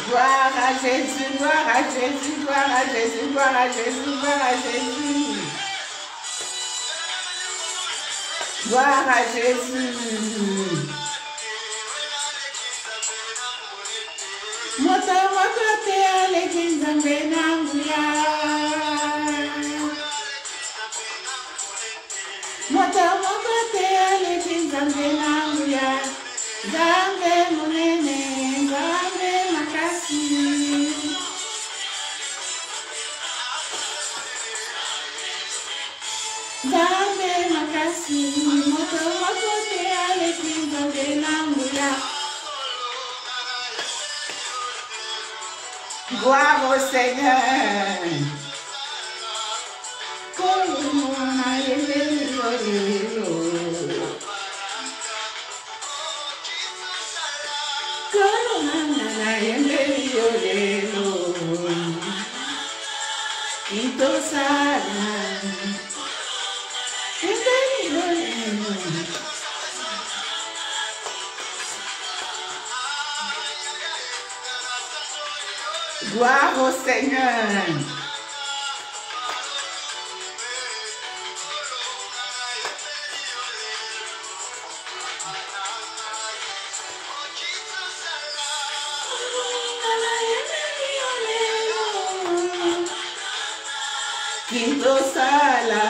Gloire à Jésus, gloire à Jésus, gloire à Jésus, gloire à Jésus, gloire à Jésus. Gloire à Jésus. Moto moto te ale kinzambe nanguya. Moto moto te ale kinzambe nanguya. Zambe munene, zambe makasi. Zambe makasi, moto moto te ale kinzambe nanguya. Gloire au Seigneur. Gloire au Seigneur. Quito sala.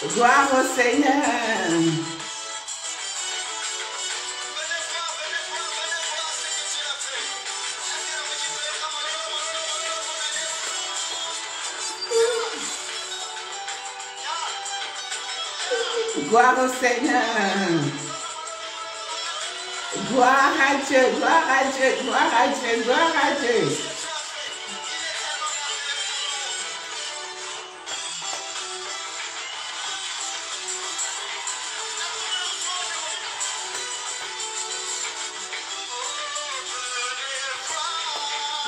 Gloire au Seigneur. Gloire au Seigneur. Gloire à Dieu, gloire à Dieu, gloire à Dieu, gloire à Dieu.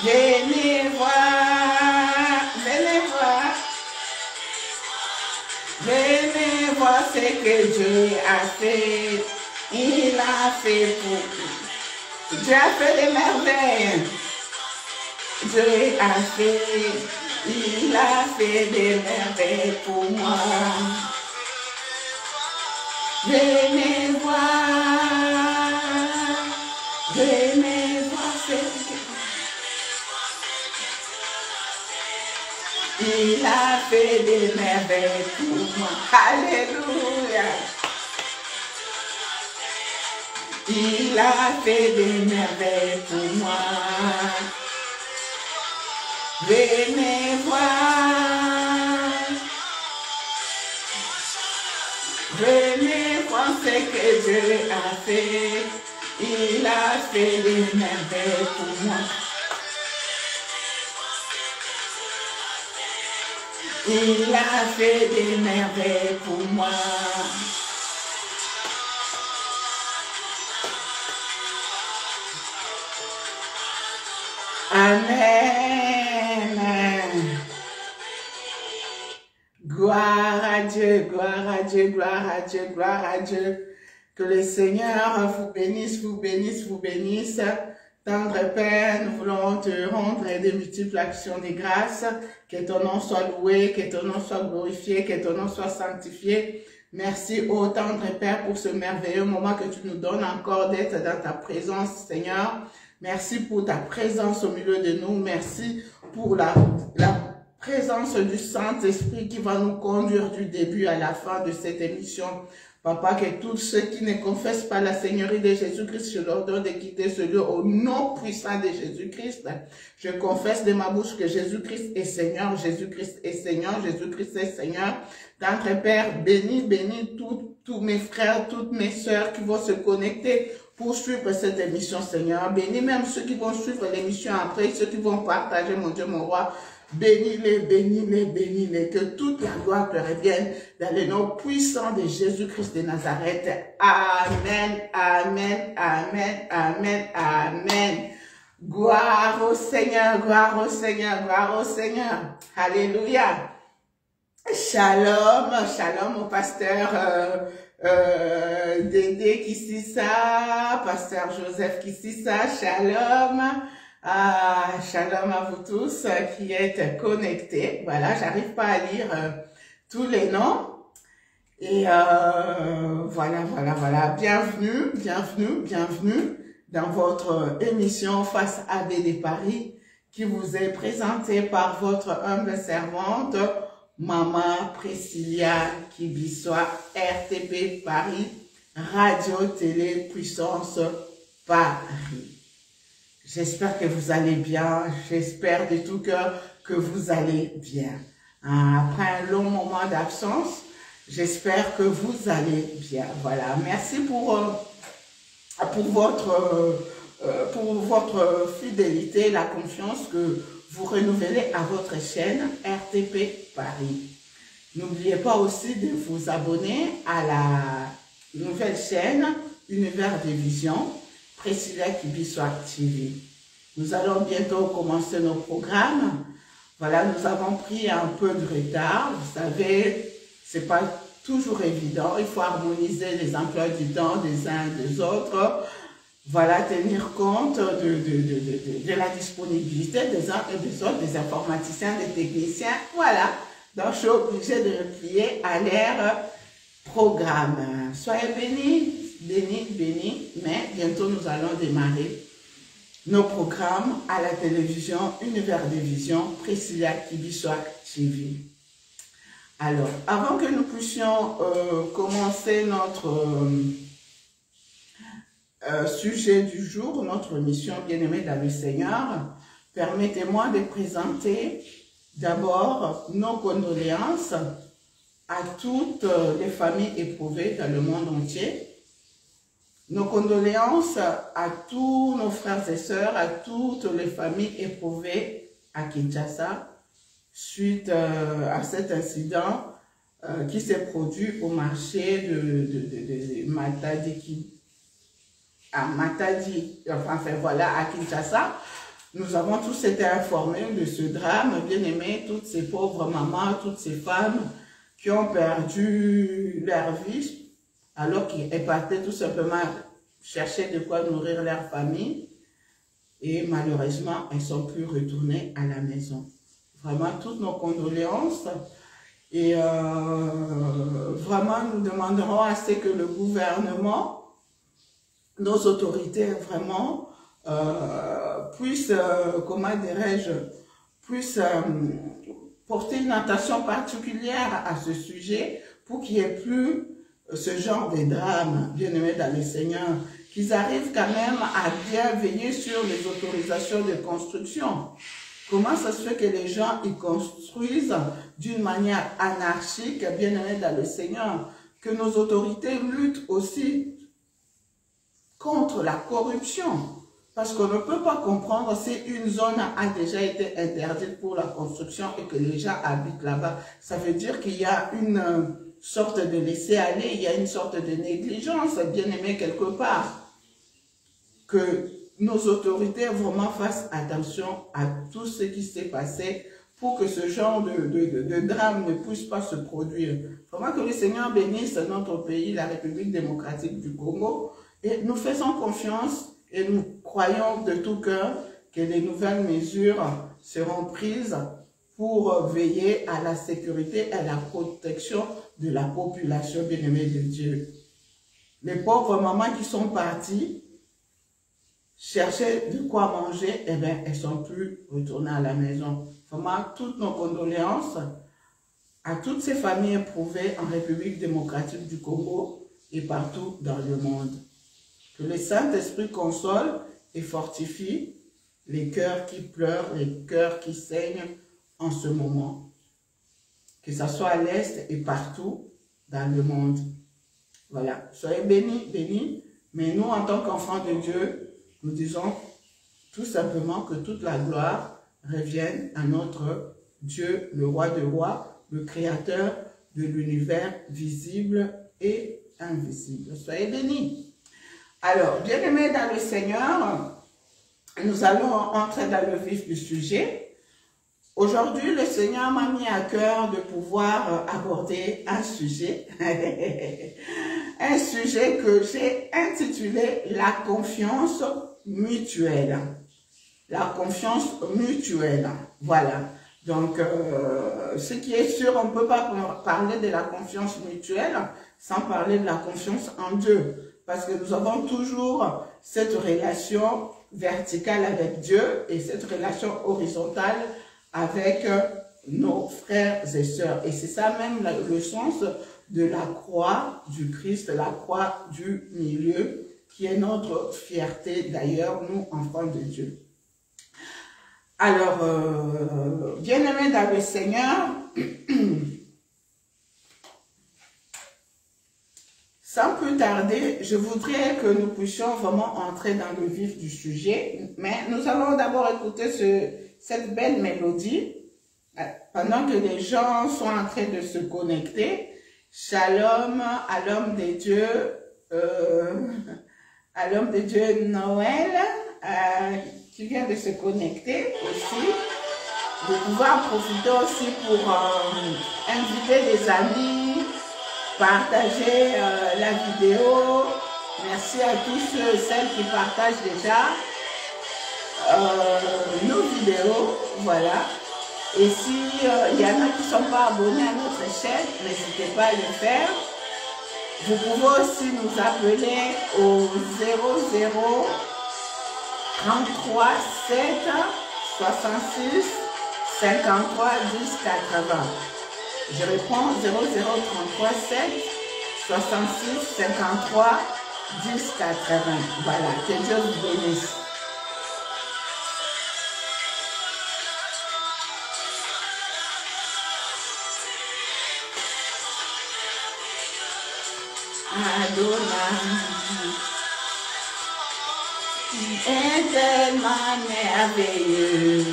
Venez voir, venez voir. Venez voir ce que Dieu a fait. Il a fait pour vous. Dieu a fait des merveilles. Dieu a fait, il a fait des merveilles pour moi. Venez voir ce que il a fait des merveilles pour moi. Alléluia. Il a fait des merveilles pour moi. Venez voir. Venez voir ce que Dieu a fait. Il a fait des merveilles pour moi. Il a fait des merveilles pour moi. Amen. Gloire à Dieu, gloire à Dieu, gloire à Dieu, gloire à Dieu. Que le Seigneur vous bénisse, vous bénisse, vous bénisse. Tendre Père, nous voulons te rendre des multiples actions de grâce. Que ton nom soit loué, que ton nom soit glorifié, que ton nom soit sanctifié. Merci, ô tendre Père, pour ce merveilleux moment que tu nous donnes encore d'être dans ta présence, Seigneur. Merci pour ta présence au milieu de nous. Merci pour la présence du Saint-Esprit qui va nous conduire du début à la fin de cette émission. Papa, que tous ceux qui ne confessent pas la Seigneurie de Jésus-Christ, je leur donne de quitter ce lieu au nom puissant de Jésus-Christ. Je confesse de ma bouche que Jésus-Christ est Seigneur, Jésus-Christ est Seigneur, Jésus-Christ est Seigneur. Tendre Père, bénis tous mes frères, toutes mes sœurs qui vont se connecter pour suivre cette émission, Seigneur. Bénis même ceux qui vont suivre l'émission après, ceux qui vont partager, mon Dieu, mon roi. Bénis-les, bénis-les, bénis-les, que toute la gloire te revienne dans le nom puissant de Jésus-Christ de Nazareth. Amen, amen, amen, amen, amen. Gloire au Seigneur, gloire au Seigneur, gloire au Seigneur. Alléluia. Shalom, shalom au pasteur Dédé Kississa, pasteur Joseph Kississa, shalom. Shalom à vous tous qui êtes connectés. Voilà, j'arrive pas à lire tous les noms. Et voilà. Bienvenue, bienvenue, bienvenue dans votre émission Face à BD Paris qui vous est présentée par votre humble servante, Maman Priscilla Kibissoa, RTP Paris, Radio Télé Puissance Paris. J'espère que vous allez bien, j'espère de tout cœur que vous allez bien. Après un long moment d'absence, j'espère que vous allez bien. Voilà, merci pour votre fidélité, la confiance que vous renouvelez à votre chaîne RTP Paris. N'oubliez pas aussi de vous abonner à la nouvelle chaîne Univers de Vision, Priscilla Kibissoa TV. Nous allons bientôt commencer nos programmes. Voilà, nous avons pris un peu de retard. Vous savez, c'est pas toujours évident. Il faut harmoniser les emplois du temps des uns et des autres. Voilà, tenir compte de la disponibilité des uns et des autres, des informaticiens, des techniciens. Voilà, donc je suis obligée de replier à leur programme. Soyez bénis. Béni, mais bientôt nous allons démarrer nos programmes à la télévision Univers de Vision, Priscilla Kibissoa TV. Alors, avant que nous puissions commencer notre sujet du jour, notre mission Bien-aimés dans le Seigneur, permettez-moi de présenter d'abord nos condoléances à toutes les familles éprouvées dans le monde entier. Nos condoléances à tous nos frères et sœurs, à toutes les familles éprouvées à Kinshasa suite à cet incident qui s'est produit au marché de Matadi, à Kinshasa. Nous avons tous été informés de ce drame, bien aimé, toutes ces pauvres mamans, toutes ces femmes qui ont perdu leur vie alors qu'ils partaient tout simplement chercher de quoi nourrir leur famille et malheureusement, elles ne sont plus retournées à la maison. Vraiment, toutes nos condoléances et vraiment, nous demanderons à ce que le gouvernement, nos autorités vraiment puissent, comment dirais-je, puissent porter une attention particulière à ce sujet pour qu'il n'y ait plus ce genre de drame, bien aimé dans le Seigneur, qu'ils arrivent quand même à bien veiller sur les autorisations de construction. Comment ça se fait que les gens y construisent d'une manière anarchique, bien aimé dans le Seigneur, que nos autorités luttent aussi contre la corruption. Parce qu'on ne peut pas comprendre si une zone a déjà été interdite pour la construction et que les gens habitent là-bas. Ça veut dire qu'il y a une sorte de laisser-aller, il y a une sorte de négligence, bien aimé quelque part. Que nos autorités vraiment fassent attention à tout ce qui s'est passé pour que ce genre de drame ne puisse pas se produire. Vraiment que le Seigneur bénisse notre pays, la République démocratique du Congo, et nous faisons confiance et nous croyons de tout cœur que les nouvelles mesures seront prises pour veiller à la sécurité et à la protection de la population bien-aimée de Dieu. Les pauvres mamans qui sont parties chercher de quoi manger, eh bien, elles ne sont plus retournées à la maison. Vraiment, toutes nos condoléances à toutes ces familles éprouvées en République démocratique du Congo et partout dans le monde. Que le Saint-Esprit console et fortifie les cœurs qui pleurent, les cœurs qui saignent en ce moment. Que ça soit à l'Est et partout dans le monde. Voilà, soyez bénis, bénis. Mais nous, en tant qu'enfants de Dieu, nous disons tout simplement que toute la gloire revienne à notre Dieu, le roi de rois, le créateur de l'univers visible et invisible. Soyez bénis. Alors, bien-aimés dans le Seigneur, nous allons entrer dans le vif du sujet. Aujourd'hui, le Seigneur m'a mis à cœur de pouvoir aborder un sujet, un sujet que j'ai intitulé « La confiance mutuelle ». La confiance mutuelle, voilà. Donc, ce qui est sûr, on ne peut pas parler de la confiance mutuelle sans parler de la confiance en Dieu. Parce que nous avons toujours cette relation verticale avec Dieu et cette relation horizontale avec nos frères et sœurs. Et c'est ça même le sens de la croix du Christ, la croix du milieu, qui est notre fierté d'ailleurs, nous, enfants de Dieu. Alors, bien-aimés dans le Seigneur, sans plus tarder, je voudrais que nous puissions vraiment entrer dans le vif du sujet, mais nous allons d'abord écouter cette belle mélodie, pendant que les gens sont en train de se connecter. Shalom à l'homme de Dieu, Noël, qui vient de se connecter aussi, de pouvoir profiter aussi pour inviter des amis, partager la vidéo. Merci à tous ceux et celles qui partagent déjà nos vidéos, voilà. Et si y en a qui ne sont pas abonnés à notre chaîne, n'hésitez pas à le faire. Vous pouvez aussi nous appeler au 00 33 7 66 53 10 80. Je réponds 0033 7 66 53 10 80. Voilà, que Dieu vous bénisse. Adonai est tellement merveilleux.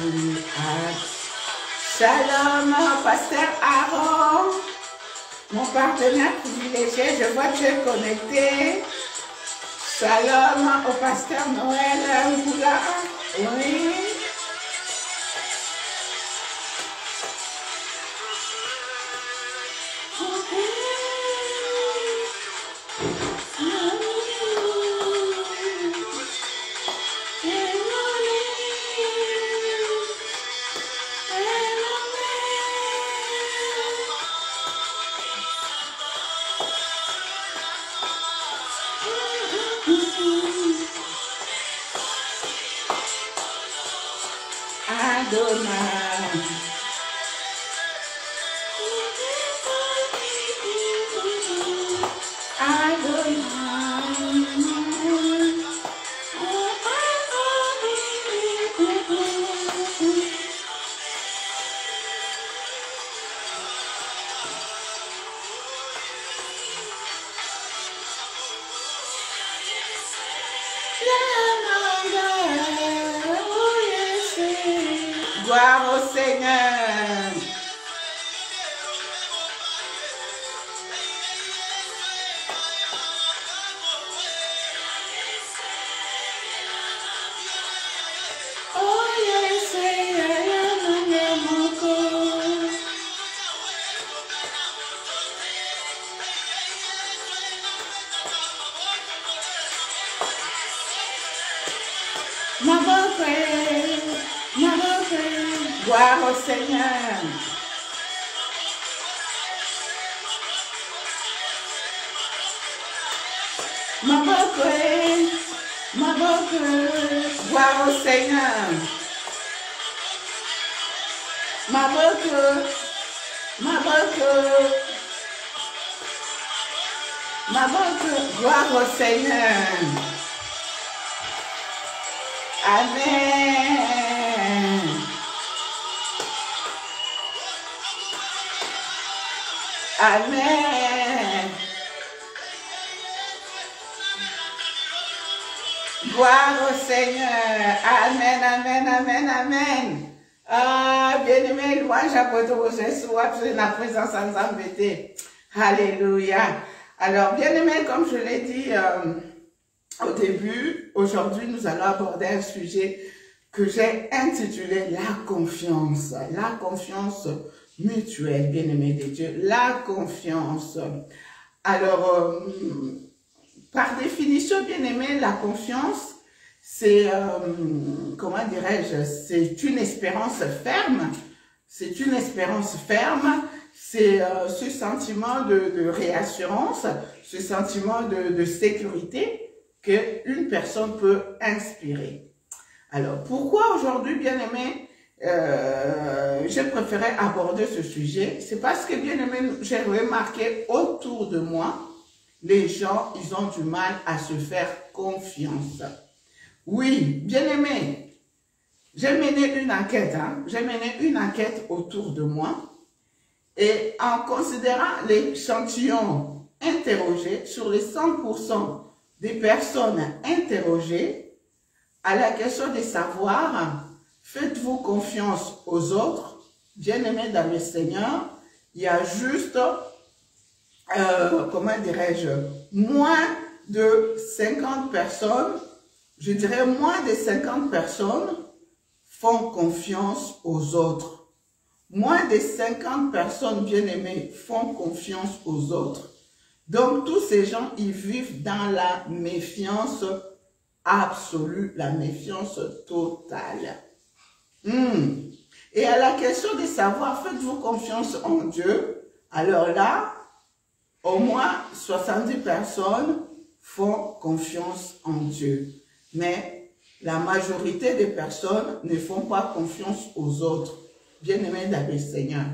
Shalom, pasteur Aaron, mon partenaire privilégié, je vois que tu es connecté. Shalom au pasteur Noël Moula. Oui. Gloire au Seigneur. Oh yes, gloire au Seigneur. ma boque, gloire au Seigneur. Ma boque, gloire au Seigneur. Amen. Amen. Gloire au Seigneur. Amen, amen, amen, amen. Ah, bien-aimé, louange à votre Jésus, la présence en embêté. Alléluia. Alors, bien-aimé, comme je l'ai dit au début, aujourd'hui, nous allons aborder un sujet que j'ai intitulé la confiance mutuelle, bien-aimé de Dieu, la confiance. Alors, par définition, bien-aimé, la confiance, c'est, comment dirais-je, c'est une espérance ferme, c'est une espérance ferme, c'est ce sentiment de réassurance, ce sentiment de sécurité qu'une personne peut inspirer. Alors, pourquoi aujourd'hui, bien-aimé, j'ai préféré aborder ce sujet? C'est parce que, bien-aimé, j'ai remarqué autour de moi, les gens, ils ont du mal à se faire confiance. Oui, bien-aimé, j'ai mené une enquête, j'ai mené une enquête autour de moi et en considérant l'échantillon interrogé sur les 100% des personnes interrogées à la question de savoir, faites-vous confiance aux autres? Bien-aimé dans le Seigneur, il y a juste, comment dirais-je, moins de 50 personnes, je dirais moins de 50 personnes font confiance aux autres. Moins de 50 personnes bien-aimées font confiance aux autres. Donc, tous ces gens, ils vivent dans la méfiance absolue, la méfiance totale. Et à la question de savoir, faites-vous confiance en Dieu? Alors là, au moins 70 personnes font confiance en Dieu. Mais la majorité des personnes ne font pas confiance aux autres, bien-aimés dans le Seigneur.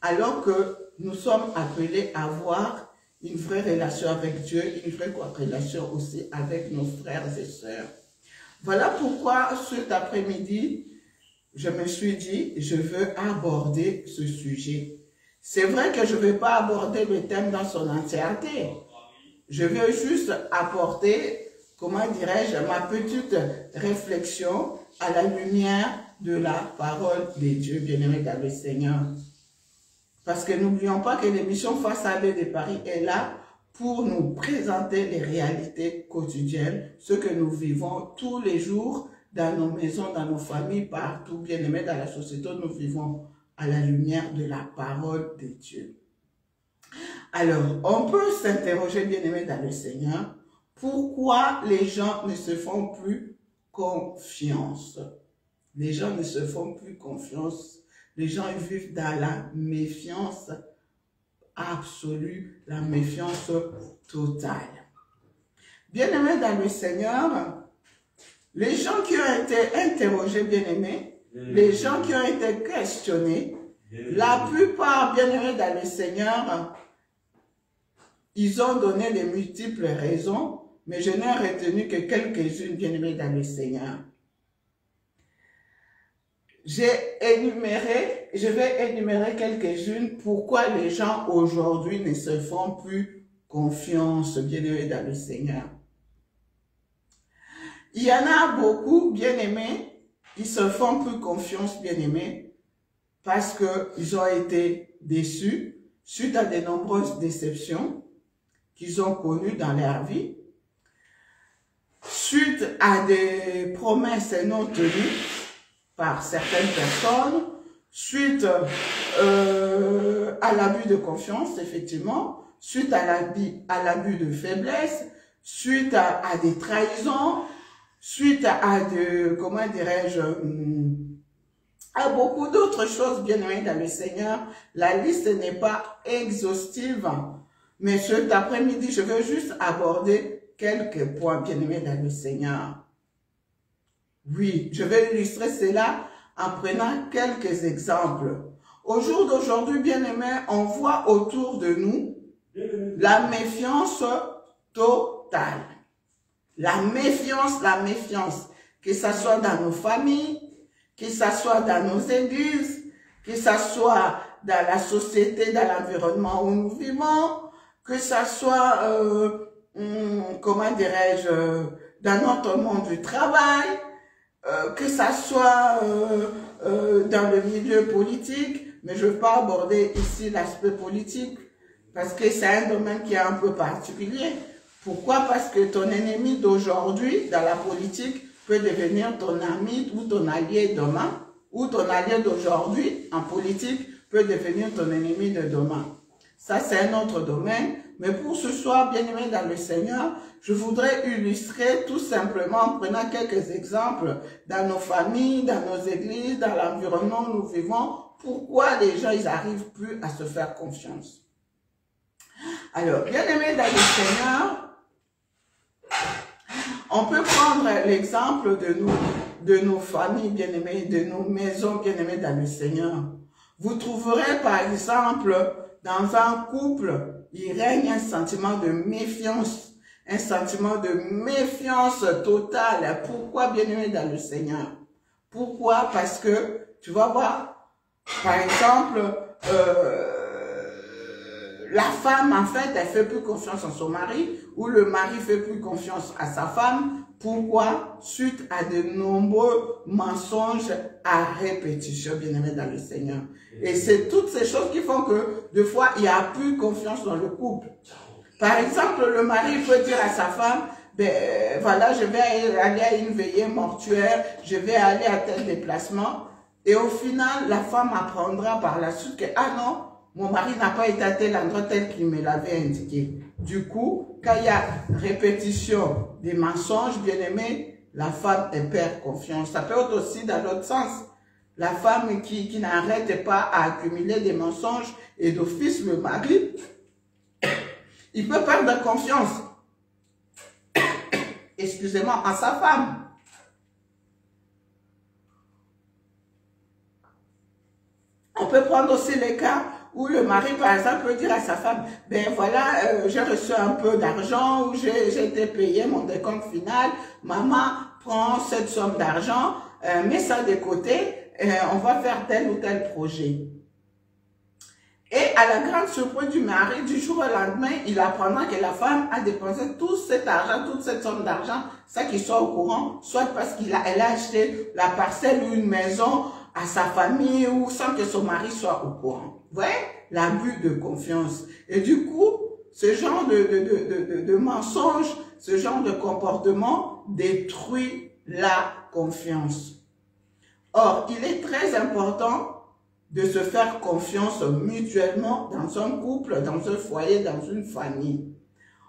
Alors que nous sommes appelés à avoir une vraie relation avec Dieu, une vraie relation aussi avec nos frères et sœurs. Voilà pourquoi cet après-midi, je me suis dit, je veux aborder ce sujet. C'est vrai que je ne vais pas aborder le thème dans son entièreté. Je veux juste apporter, comment dirais-je, ma petite réflexion à la lumière de la parole de Dieu, bien-aimé dans le Seigneur. Parce que n'oublions pas que l'émission Face à l'œil de Paris est là pour nous présenter les réalités quotidiennes, ce que nous vivons tous les jours dans nos maisons, dans nos familles, partout, bien-aimés dans la société, nous vivons à la lumière de la parole de Dieu. Alors, on peut s'interroger, bien-aimés dans le Seigneur, pourquoi les gens ne se font plus confiance? Les gens ne se font plus confiance. Les gens vivent dans la méfiance absolue, la méfiance totale. Bien-aimés dans le Seigneur, les gens qui ont été interrogés, bien-aimés, les gens qui ont été questionnés, la plupart, bien-aimés dans le Seigneur, ils ont donné de multiples raisons, mais je n'ai retenu que quelques-unes, bien-aimés dans le Seigneur. Je vais énumérer quelques-unes pourquoi les gens aujourd'hui ne se font plus confiance, bien-aimés dans le Seigneur. Il y en a beaucoup, bien-aimés, ils se font plus confiance, bien-aimés, parce qu'ils ont été déçus suite à de nombreuses déceptions qu'ils ont connues dans leur vie, suite à des promesses non tenues par certaines personnes, suite à l'abus de confiance, effectivement, suite à l'abus de faiblesse, suite à des trahisons, suite à de, comment dirais-je, à beaucoup d'autres choses, bien-aimés dans le Seigneur. La liste n'est pas exhaustive, mais cet après-midi, je veux juste aborder quelques points, bien-aimés dans le Seigneur. Oui, je vais illustrer cela en prenant quelques exemples. Au jour d'aujourd'hui, bien-aimés, on voit autour de nous la méfiance totale. La méfiance, que ce soit dans nos familles, que ce soit dans nos églises, que ce soit dans la société, dans l'environnement où nous vivons, que ce soit, comment dirais-je, dans notre monde du travail, que ce soit dans le milieu politique, mais je ne veux pas aborder ici l'aspect politique, parce que c'est un domaine qui est un peu particulier. Pourquoi? Parce que ton ennemi d'aujourd'hui, dans la politique, peut devenir ton ami ou ton allié demain, ou ton allié d'aujourd'hui, en politique, peut devenir ton ennemi de demain. Ça, c'est un autre domaine. Mais pour ce soir, bien-aimés dans le Seigneur, je voudrais illustrer tout simplement en prenant quelques exemples dans nos familles, dans nos églises, dans l'environnement où nous vivons, pourquoi les gens, ils n'arrivent plus à se faire confiance. Alors, bien-aimés dans le Seigneur, on peut prendre l'exemple de nos familles bien-aimées, de nos maisons bien-aimées dans le Seigneur. Vous trouverez par exemple, dans un couple, il règne un sentiment de méfiance totale. Pourquoi bien-aimés dans le Seigneur? Pourquoi? Parce que, tu vas voir, par exemple, la femme, en fait, elle fait plus confiance en son mari, ou le mari fait plus confiance à sa femme. Pourquoi? Suite à de nombreux mensonges à répétition, bien-aimés dans le Seigneur. Et c'est toutes ces choses qui font que, des fois, il n'y a plus confiance dans le couple. Par exemple, le mari peut dire à sa femme, ben, voilà, je vais aller à une veillée mortuaire, je vais aller à tel déplacement. Et au final, la femme apprendra par la suite que, ah non, mon mari n'a pas été à tel endroit tel qu'il me l'avait indiqué. Du coup, quand il y a répétition des mensonges, bien aimé, la femme elle perd confiance. Ça peut être aussi dans l'autre sens. La femme qui n'arrête pas à accumuler des mensonges et d'office le mari, il peut perdre confiance, excusez-moi, en sa femme. On peut prendre aussi les cas où le mari, par exemple, peut dire à sa femme, ben voilà, j'ai reçu un peu d'argent, ou j'ai été payé mon décompte final, maman prend cette somme d'argent, mets ça de côté, on va faire tel ou tel projet. Et à la grande surprise du mari, du jour au lendemain, il apprendra que la femme a dépensé tout cet argent, toute cette somme d'argent, ça qu'il soit au courant, soit parce elle a acheté la parcelle ou une maison à sa famille ou sans que son mari soit au courant. Vous voyez, l'abus de confiance. Et du coup, ce genre de mensonge, ce genre de comportement détruit la confiance. Or, il est très important de se faire confiance mutuellement dans un couple, dans un foyer, dans une famille.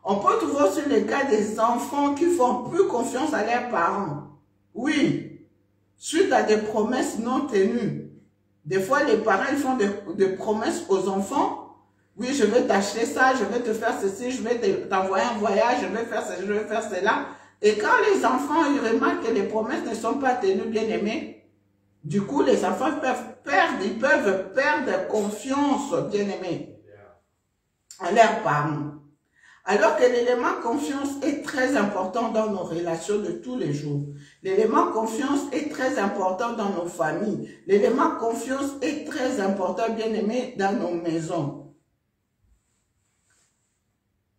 On peut trouver aussi le cas des enfants qui font plus confiance à leurs parents. Oui, suite à des promesses non tenues. Des fois, les parents ils font des promesses aux enfants. Oui, je vais t'acheter ça, je vais te faire ceci, je vais t'envoyer un voyage, je vais faire ceci, je vais faire cela. Et quand les enfants ils remarquent que les promesses ne sont pas tenues, bien aimés, du coup, les enfants ils peuvent perdre confiance, bien aimés, à leurs parents. Alors que l'élément confiance est très important dans nos relations de tous les jours. L'élément confiance est très important dans nos familles. L'élément confiance est très important, bien aimé, dans nos maisons.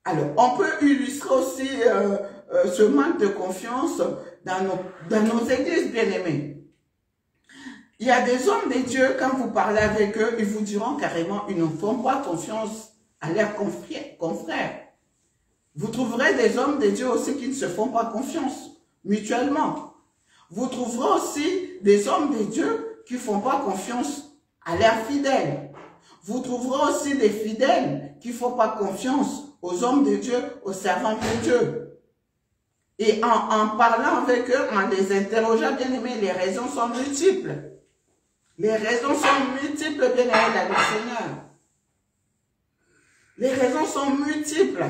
Alors, on peut illustrer aussi ce manque de confiance dans nos églises, bien aimés. Il y a des hommes de Dieu, quand vous parlez avec eux, ils vous diront carrément, ils ne font pas confiance à leurs confrères. Vous trouverez des hommes de Dieu aussi qui ne se font pas confiance mutuellement. Vous trouverez aussi des hommes de Dieu qui ne font pas confiance à leurs fidèles. Vous trouverez aussi des fidèles qui ne font pas confiance aux hommes de Dieu, aux servants de Dieu. Et en parlant avec eux, en les interrogeant, bien aimés, les raisons sont multiples. Les raisons sont multiples, bien aimés dans le Seigneur. Les raisons sont multiples.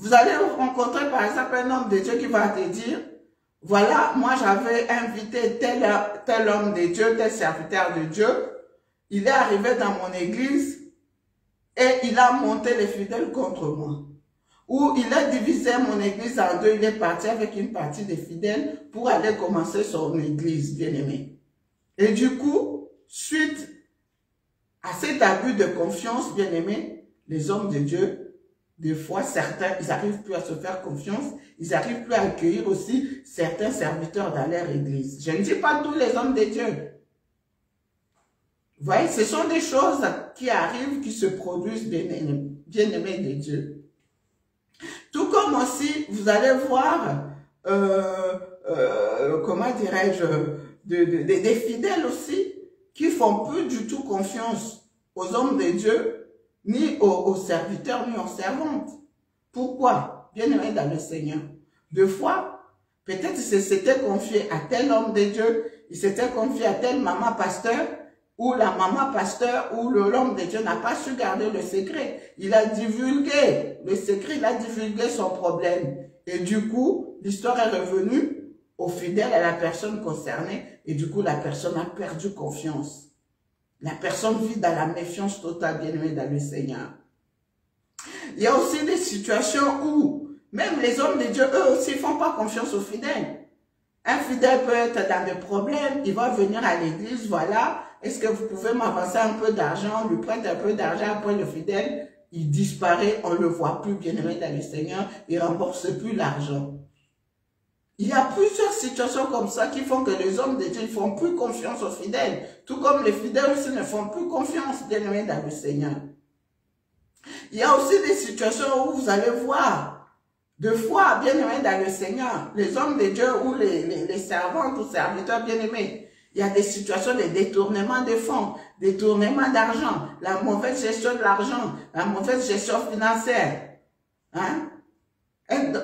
Vous allez rencontrer par exemple un homme de Dieu qui va te dire, voilà, moi j'avais invité tel homme de Dieu, tel serviteur de Dieu, il est arrivé dans mon église et il a monté les fidèles contre moi. Ou il a divisé mon église en deux, il est parti avec une partie des fidèles pour aller commencer son église, bien-aimé. Et du coup, suite à cet abus de confiance, bien-aimé, les hommes de Dieu, des fois, certains, ils n'arrivent plus à se faire confiance, ils n'arrivent plus à accueillir aussi certains serviteurs dans leur église. Je ne dis pas tous les hommes de Dieu. Vous voyez, ce sont des choses qui arrivent, qui se produisent, bien-aimés de Dieu. Tout comme aussi, vous allez voir, comment dirais-je, des fidèles aussi, qui font plus du tout confiance aux hommes de Dieu, ni aux serviteurs, ni aux servantes. Pourquoi? Bien-aimés dans le Seigneur. Deux fois, peut-être il s'était confié à tel homme de Dieu, il s'était confié à telle maman pasteur, ou la maman pasteur, ou l'homme de Dieu n'a pas su garder le secret. Il a divulgué le secret, il a divulgué son problème. Et du coup, l'histoire est revenue au fidèle, à la personne concernée, et du coup, la personne a perdu confiance. La personne vit dans la méfiance totale, bien-aimée dans le Seigneur. Il y a aussi des situations où, même les hommes de Dieu, eux aussi, ne font pas confiance aux fidèles. Un fidèle peut être dans des problèmes, il va venir à l'église, voilà, est-ce que vous pouvez m'avancer un peu d'argent, on lui prête un peu d'argent, après le fidèle, il disparaît, on ne le voit plus, bien-aimé dans le Seigneur, il ne rembourse plus l'argent. Il y a plusieurs situations comme ça qui font que les hommes de Dieu ne font plus confiance aux fidèles, tout comme les fidèles aussi ne font plus confiance, bien-aimé dans le Seigneur. Il y a aussi des situations où vous allez voir, deux fois, bien-aimés dans le Seigneur, les hommes de Dieu ou les servantes ou serviteurs bien-aimés, il y a des situations de détournement de fonds, détournement d'argent, la mauvaise gestion de l'argent, la mauvaise gestion financière. Hein?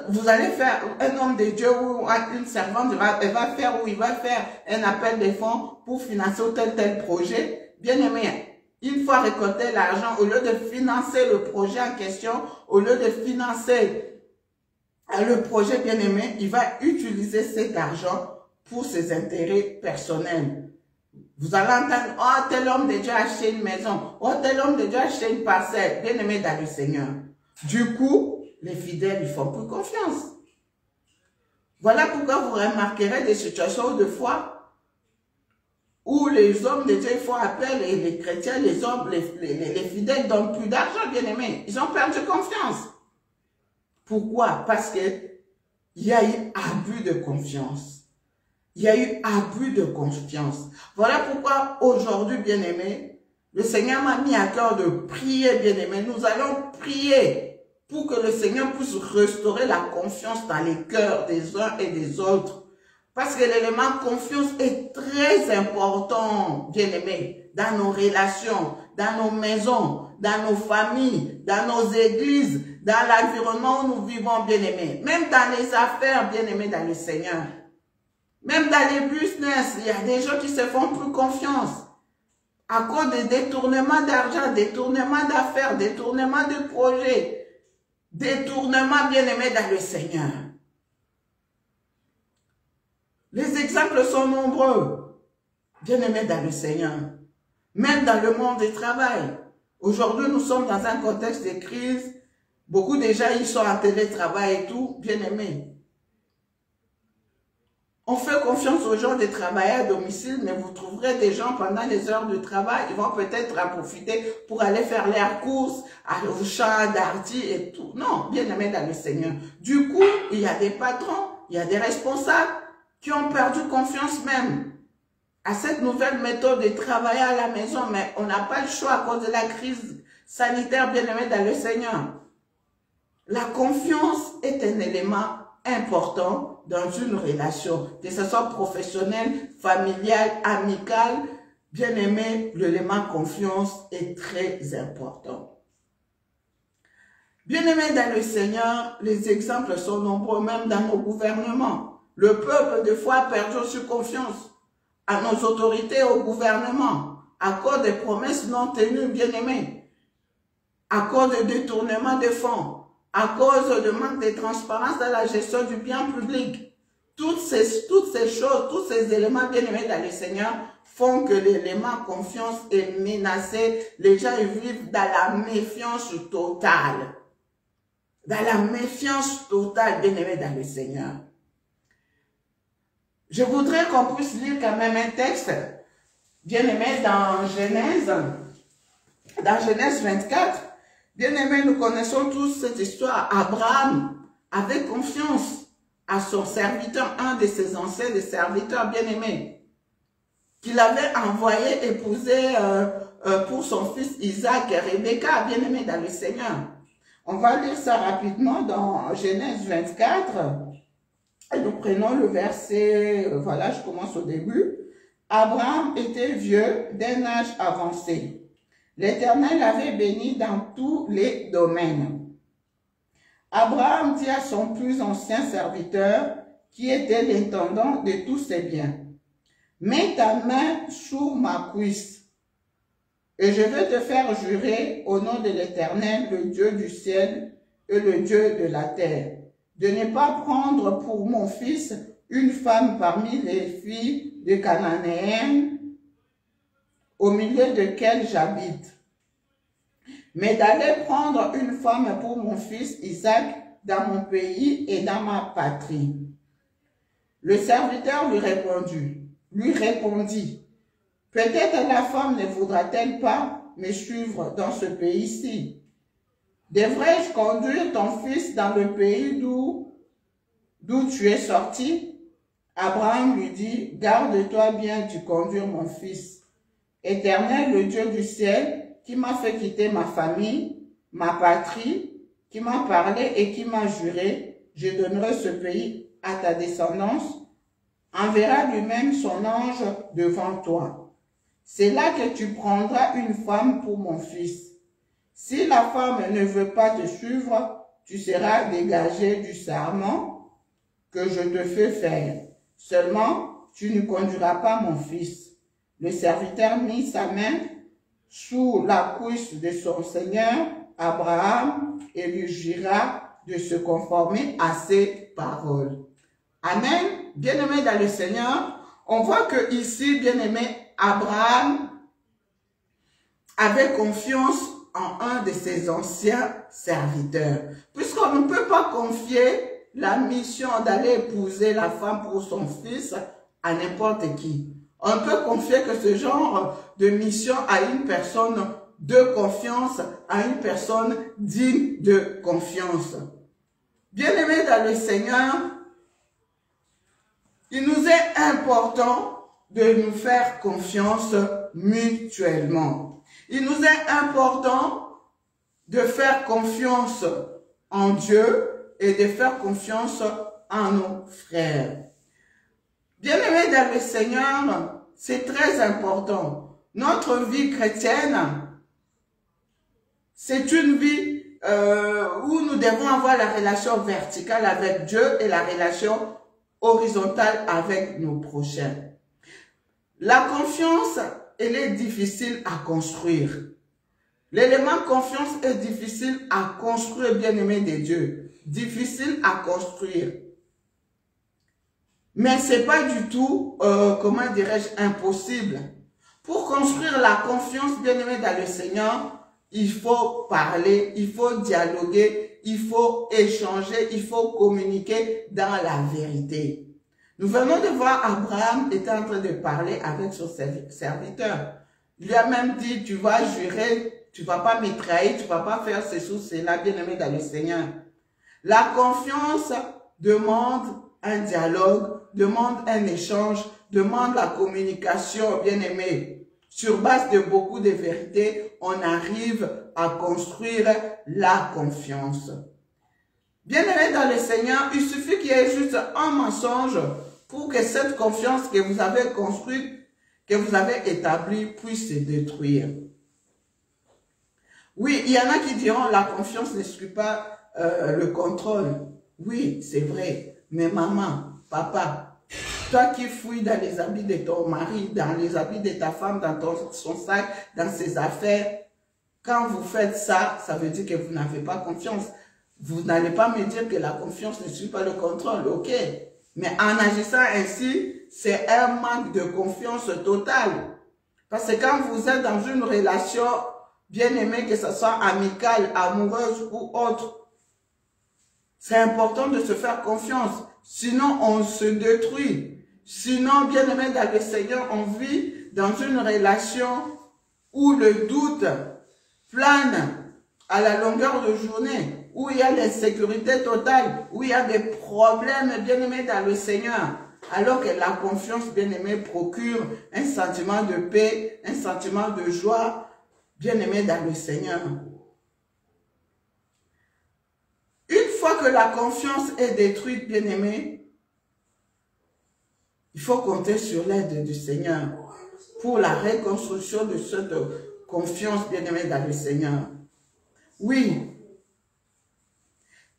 Vous allez faire, un homme de Dieu ou une servante, il va faire un appel de fonds pour financer tel projet. Bien-aimé, une fois récolté l'argent, au lieu de financer le projet en question, au lieu de financer le projet bien-aimé, il va utiliser cet argent pour ses intérêts personnels. Vous allez entendre, oh, tel homme de Dieu a acheté une maison, oh, tel homme de Dieu a acheté une parcelle, bien-aimé dans le Seigneur. Du coup, les fidèles, ils font plus confiance. Voilà pourquoi vous remarquerez des situations de foi où les hommes de Dieu font appel et les chrétiens, les hommes, les fidèles ne donnent plus d'argent, bien-aimé. Ils ont perdu confiance. Pourquoi? Parce que il y a eu abus de confiance. Il y a eu abus de confiance. Voilà pourquoi aujourd'hui, bien-aimés, le Seigneur m'a mis à cœur de prier, bien-aimés. Nous allons prier pour que le Seigneur puisse restaurer la confiance dans les cœurs des uns et des autres. Parce que l'élément confiance est très important, bien-aimés, dans nos relations, dans nos maisons, dans nos familles, dans nos églises, dans l'environnement où nous vivons, bien-aimés. Même dans les affaires, bien-aimés, dans le Seigneur. Même dans les business, il y a des gens qui se font plus confiance. À cause des détournements d'argent, détournements d'affaires, détournements de projets, détournements, bien-aimés, dans le Seigneur. Les exemples sont nombreux, bien-aimés dans le Seigneur. Même dans le monde du travail. Aujourd'hui, nous sommes dans un contexte de crise. Beaucoup de gens, ils sont en télétravail et tout, bien-aimés. On fait confiance aux gens de travailler à domicile, mais vous trouverez des gens pendant les heures de travail, ils vont peut-être en profiter pour aller faire leurs courses au champ d'Arty et tout. Non, bien-aimés dans le Seigneur. Du coup, il y a des patrons, il y a des responsables qui ont perdu confiance même à cette nouvelle méthode de travailler à la maison, mais on n'a pas le choix à cause de la crise sanitaire, bien-aimés dans le Seigneur. La confiance est un élément important dans une relation, que ce soit professionnelle, familiale, amicale. Bien-aimé, l'élément confiance est très important. Bien-aimé dans le Seigneur, les exemples sont nombreux, même dans nos gouvernements. Le peuple, des fois, a perdu aussi confiance à nos autorités, au gouvernement, à cause des promesses non tenues, bien-aimés, à cause des détournements de fonds, à cause de manque de transparence dans la gestion du bien public. Toutes ces choses, tous ces éléments bien aimés dans le Seigneur font que l'élément confiance est menacé. Les gens ils vivent dans la méfiance totale. Dans la méfiance totale, bien aimé dans le Seigneur. Je voudrais qu'on puisse lire quand même un texte, bien aimé, dans Genèse 24. Bien aimé, nous connaissons tous cette histoire. Abraham avait confiance à son serviteur, un de ses anciens serviteurs bien aimés, qu'il avait envoyé épouser pour son fils Isaac et Rebecca, bien aimé dans le Seigneur. On va lire ça rapidement dans Genèse 24. Et nous prenons le verset, voilà, je commence au début. Abraham était vieux, d'un âge avancé. L'Éternel l'avait béni dans tous les domaines. Abraham dit à son plus ancien serviteur, qui était l'intendant de tous ses biens, « Mets ta main sur ma cuisse, et je vais te faire jurer au nom de l'Éternel, le Dieu du ciel et le Dieu de la terre, de ne pas prendre pour mon fils une femme parmi les filles de Cananéennes, au milieu desquelles j'habite, mais d'aller prendre une femme pour mon fils Isaac dans mon pays et dans ma patrie. » Le serviteur lui répondit, « Peut-être la femme ne voudra-t-elle pas me suivre dans ce pays-ci? Devrais-je conduire ton fils dans le pays d'où tu es sorti? » Abraham lui dit, « Garde-toi bien de conduire mon fils. Éternel, le Dieu du ciel, qui m'a fait quitter ma famille, ma patrie, qui m'a parlé et qui m'a juré, je donnerai ce pays à ta descendance, enverra lui-même son ange devant toi. C'est là que tu prendras une femme pour mon fils. Si la femme ne veut pas te suivre, tu seras dégagé du serment que je te fais faire. Seulement, tu ne conduiras pas mon fils. » Le serviteur mit sa main sous la cuisse de son seigneur, Abraham, et lui jura de se conformer à ses paroles. Amen. Bien-aimé dans le Seigneur, on voit que ici, bien-aimé, Abraham avait confiance en un de ses anciens serviteurs. Puisqu'on ne peut pas confier la mission d'aller épouser la femme pour son fils à n'importe qui. On peut confier que ce genre de mission à une personne de confiance, à une personne digne de confiance. Bien-aimés dans le Seigneur, il nous est important de nous faire confiance mutuellement. Il nous est important de faire confiance en Dieu et de faire confiance en nos frères. Bien-aimés dans le Seigneur, c'est très important. Notre vie chrétienne, c'est une vie où nous devons avoir la relation verticale avec Dieu et la relation horizontale avec nos prochains. La confiance, elle est difficile à construire. L'élément confiance est difficile à construire, bien-aimé de Dieu. Difficile à construire. Mais ce n'est pas du tout, comment dirais-je, impossible. Pour construire la confiance, bien-aimé dans le Seigneur, il faut parler, il faut dialoguer, il faut échanger, il faut communiquer dans la vérité. Nous venons de voir Abraham était en train de parler avec son serviteur. Il lui a même dit, tu vas jurer, tu ne vas pas me trahir, tu ne vas pas faire ceci ou cela, bien-aimé dans le Seigneur. La confiance demande un dialogue, demande un échange, demande la communication, bien-aimé. Sur base de beaucoup de vérités, on arrive à construire la confiance. Bien-aimé dans le Seigneur, il suffit qu'il y ait juste un mensonge pour que cette confiance que vous avez construite, que vous avez établie, puisse se détruire. Oui, il y en a qui diront la confiance n'exclut pas le contrôle. Oui, c'est vrai. Mais maman, papa, toi qui fouilles dans les habits de ton mari, dans les habits de ta femme, dans son sac, dans ses affaires, quand vous faites ça, ça veut dire que vous n'avez pas confiance. Vous n'allez pas me dire que la confiance ne suit pas le contrôle, ok. Mais en agissant ainsi, c'est un manque de confiance totale. Parce que quand vous êtes dans une relation bien aimée, que ce soit amicale, amoureuse ou autre, c'est important de se faire confiance. Sinon, on se détruit. Sinon, bien aimé dans le Seigneur, on vit dans une relation où le doute plane à la longueur de journée, où il y a l'insécurité totale, où il y a des problèmes, bien aimés dans le Seigneur. Alors que la confiance, bien aimée, procure un sentiment de paix, un sentiment de joie, bien aimé dans le Seigneur. Une fois que la confiance est détruite, bien aimé, il faut compter sur l'aide du Seigneur pour la reconstruction de cette confiance, bien aimé dans le Seigneur. Oui.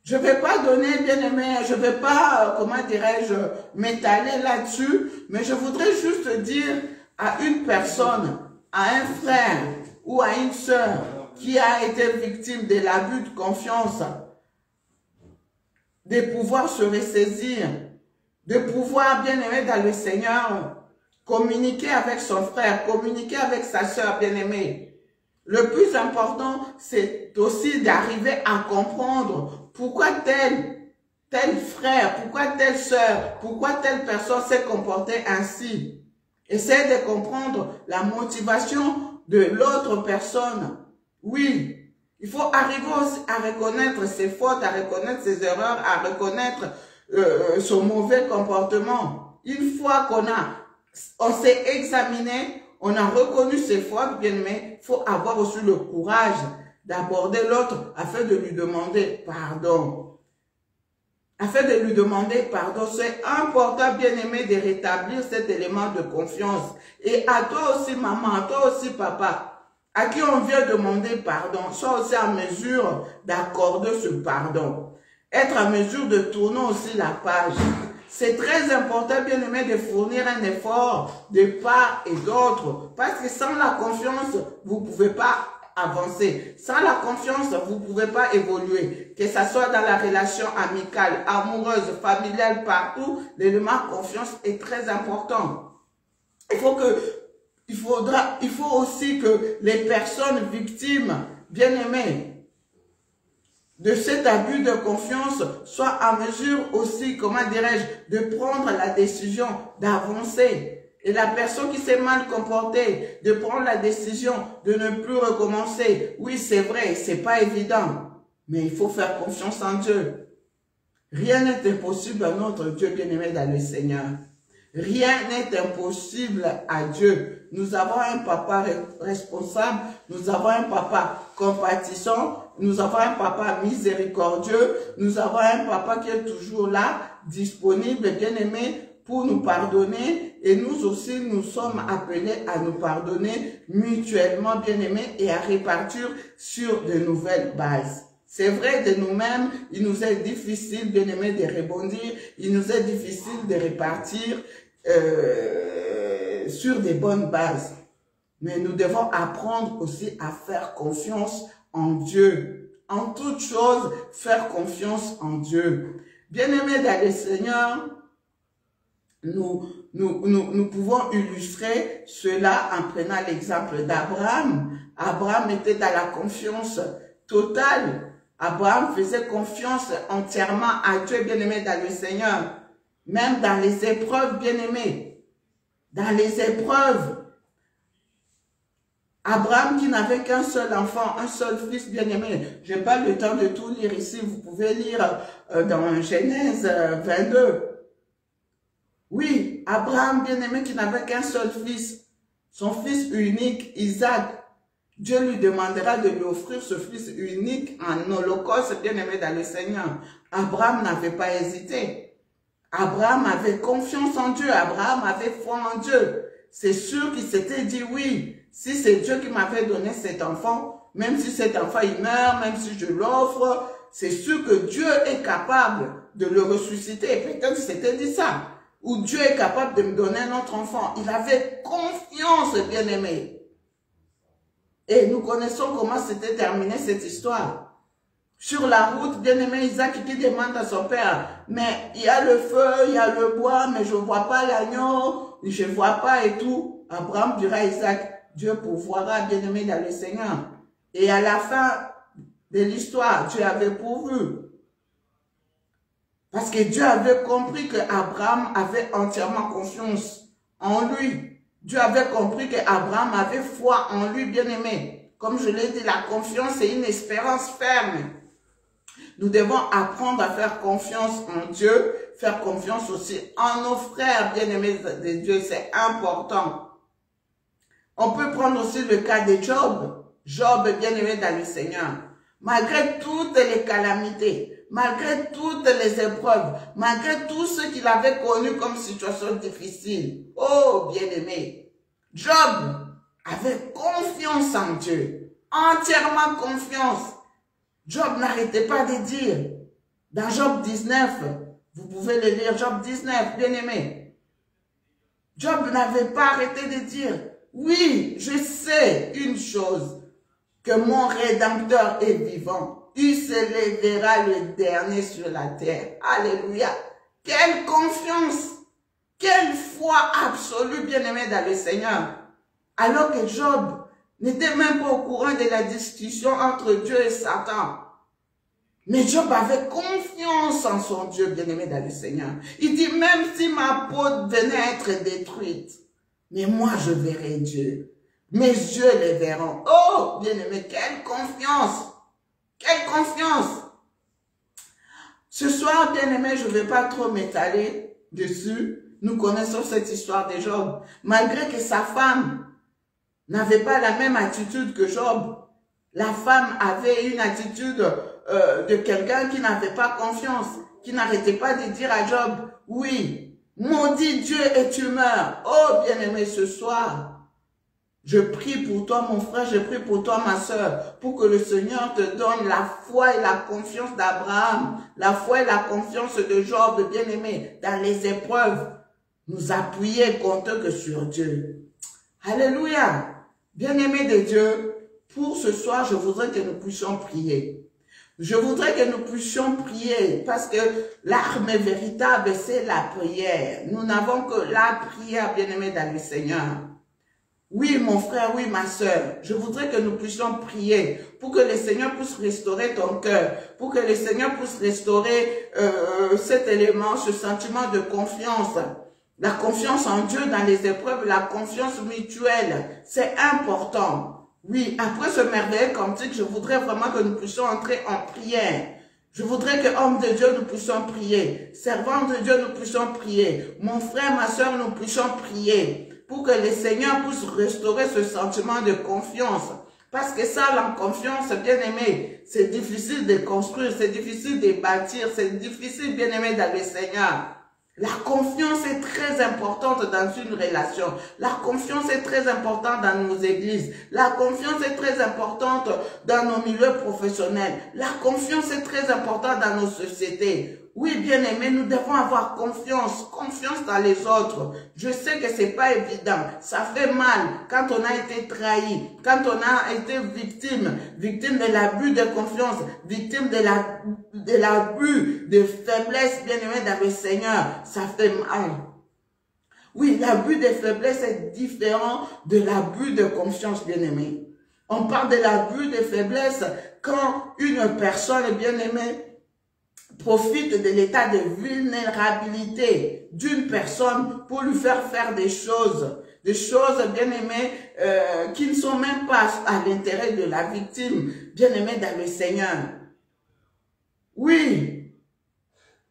Je ne vais pas donner, bien aimé, je ne vais pas, comment dirais-je, m'étaler là-dessus, mais je voudrais juste dire à une personne, à un frère ou à une sœur qui a été victime de l'abus de confiance, de pouvoir se ressaisir, de pouvoir, bien aimé dans le Seigneur, communiquer avec son frère, communiquer avec sa sœur bien-aimée. Le plus important, c'est aussi d'arriver à comprendre pourquoi tel frère, pourquoi telle sœur, pourquoi telle personne s'est comportée ainsi. Essayez de comprendre la motivation de l'autre personne. Oui, il faut arriver aussi à reconnaître ses fautes, à reconnaître ses erreurs, à reconnaître son mauvais comportement. Une fois on s'est examiné, on a reconnu ses fautes, bien aimé, il faut avoir aussi le courage d'aborder l'autre afin de lui demander pardon. Afin de lui demander pardon, c'est important, bien aimé, de rétablir cet élément de confiance. Et à toi aussi, maman, à toi aussi, papa, à qui on vient demander pardon, sois aussi en mesure d'accorder ce pardon. Être en mesure de tourner aussi la page. C'est très important, bien aimé, de fournir un effort de part et d'autre. Parce que sans la confiance, vous ne pouvez pas avancer. Sans la confiance, vous ne pouvez pas évoluer. Que ce soit dans la relation amicale, amoureuse, familiale, partout, l'élément confiance est très important. Il faut aussi que les personnes victimes, bien aimées, de cet abus de confiance soient en mesure aussi, comment dirais-je, de prendre la décision d'avancer. Et la personne qui s'est mal comportée, de prendre la décision de ne plus recommencer. Oui, c'est vrai, c'est pas évident. Mais il faut faire confiance en Dieu. Rien n'est impossible à notre Dieu bien-aimé dans le Seigneur. Rien n'est impossible à Dieu. Nous avons un papa responsable, nous avons un papa compatissant, nous avons un papa miséricordieux, nous avons un papa qui est toujours là, disponible, bien-aimé, pour nous pardonner. Et nous aussi, nous sommes appelés à nous pardonner mutuellement, bien-aimés, et à répartir sur de nouvelles bases. C'est vrai, de nous-mêmes, il nous est difficile, bien-aimés, de rebondir, il nous est difficile de répartir sur des bonnes bases. Mais nous devons apprendre aussi à faire confiance en Dieu. En toute chose, faire confiance en Dieu. Bien-aimés dans le Seigneur, nous pouvons illustrer cela en prenant l'exemple d'Abraham. Abraham était dans la confiance totale. Abraham faisait confiance entièrement à Dieu, bien-aimé dans le Seigneur. Même dans les épreuves, bien-aimés. Dans les épreuves. Abraham qui n'avait qu'un seul enfant, un seul fils, bien-aimé. Je n'ai pas le temps de tout lire ici. Vous pouvez lire dans Genèse 22. Oui, Abraham, bien-aimé, qui n'avait qu'un seul fils. Son fils unique, Isaac. Dieu lui demandera de lui offrir ce fils unique en holocauste, bien-aimé dans le Seigneur. Abraham n'avait pas hésité. Abraham avait confiance en Dieu. Abraham avait foi en Dieu. C'est sûr qu'il s'était dit oui. Si c'est Dieu qui m'avait donné cet enfant, même si cet enfant il meurt, même si je l'offre, c'est sûr que Dieu est capable de le ressusciter. Peut-être qu'il s'était dit ça. Ou Dieu est capable de me donner un autre enfant. Il avait confiance, bien-aimé. Et nous connaissons comment s'était terminée cette histoire. Sur la route, bien-aimé Isaac qui demande à son père, mais il y a le feu, il y a le bois, mais je ne vois pas l'agneau, je ne vois pas et tout. Abraham dira à Isaac, Dieu pourvoira, bien-aimé dans le Seigneur. Et à la fin de l'histoire, Dieu avait pourvu. Parce que Dieu avait compris qu'Abraham avait entièrement confiance en lui. Dieu avait compris qu'Abraham avait foi en lui, bien-aimé. Comme je l'ai dit, la confiance est une espérance ferme. Nous devons apprendre à faire confiance en Dieu, faire confiance aussi en nos frères bien-aimés de Dieu, c'est important. On peut prendre aussi le cas de Job. Job est bien-aimé dans le Seigneur. Malgré toutes les calamités, malgré toutes les épreuves, malgré tout ce qu'il avait connu comme situation difficile. Oh, bien-aimé, Job avait confiance en Dieu, entièrement confiance. Job n'arrêtait pas de dire, dans Job 19, vous pouvez le lire, Job 19, bien-aimé. Job n'avait pas arrêté de dire, oui, je sais une chose, que mon Rédempteur est vivant. Il se lèvera le dernier sur la terre. Alléluia. Quelle confiance, quelle foi absolue, bien-aimé dans le Seigneur. Alors que Job n'était même pas au courant de la discussion entre Dieu et Satan. Mais Job avait confiance en son Dieu, bien-aimé dans le Seigneur. Il dit, même si ma peau venait à être détruite, mais moi je verrai Dieu. Mes yeux les verront. Oh, bien-aimé, quelle confiance! Quelle confiance! Ce soir, bien-aimé, je ne vais pas trop m'étaler dessus. Nous connaissons cette histoire de Job. Malgré que sa femme n'avait pas la même attitude que Job, la femme avait une attitude de quelqu'un qui n'avait pas confiance, qui n'arrêtait pas de dire à Job, oui, maudit Dieu et tu meurs. Oh, bien-aimé, ce soir, je prie pour toi, mon frère, je prie pour toi, ma soeur, pour que le Seigneur te donne la foi et la confiance d'Abraham, la foi et la confiance de Job, bien-aimé, dans les épreuves. Nous appuyer compte que sur Dieu. Alléluia. Bien-aimé de Dieu, pour ce soir, je voudrais que nous puissions prier. Je voudrais que nous puissions prier parce que l'arme véritable, c'est la prière. Nous n'avons que la prière, bien-aimé, dans le Seigneur. Oui, mon frère, oui, ma soeur, je voudrais que nous puissions prier pour que le Seigneur puisse restaurer ton cœur, pour que le Seigneur puisse restaurer cet élément, ce sentiment de confiance. La confiance en Dieu dans les épreuves, la confiance mutuelle, c'est important. Oui, après ce merveilleux cantique, je voudrais vraiment que nous puissions entrer en prière. Je voudrais que, hommes de Dieu, nous puissions prier. Servants de Dieu, nous puissions prier. Mon frère, ma soeur, nous puissions prier. Pour que le Seigneur puisse restaurer ce sentiment de confiance. Parce que ça, la confiance, bien-aimé, c'est difficile de construire, c'est difficile de bâtir, c'est difficile, bien-aimé, dans le Seigneur. La confiance est très importante dans une relation. La confiance est très importante dans nos églises. La confiance est très importante dans nos milieux professionnels. La confiance est très importante dans nos sociétés. Oui, bien-aimés, nous devons avoir confiance dans les autres. Je sais que c'est pas évident. Ça fait mal quand on a été trahi, quand on a été victime de l'abus de confiance, victime de l'abus de faiblesse, bien-aimés, dans le Seigneur. Ça fait mal. Oui, l'abus de faiblesse est différent de l'abus de confiance, bien-aimés. On parle de l'abus de faiblesse quand une personne, bien-aimée, profite de l'état de vulnérabilité d'une personne pour lui faire des choses bien-aimées qui ne sont même pas à l'intérêt de la victime, bien-aimée dans le Seigneur. Oui,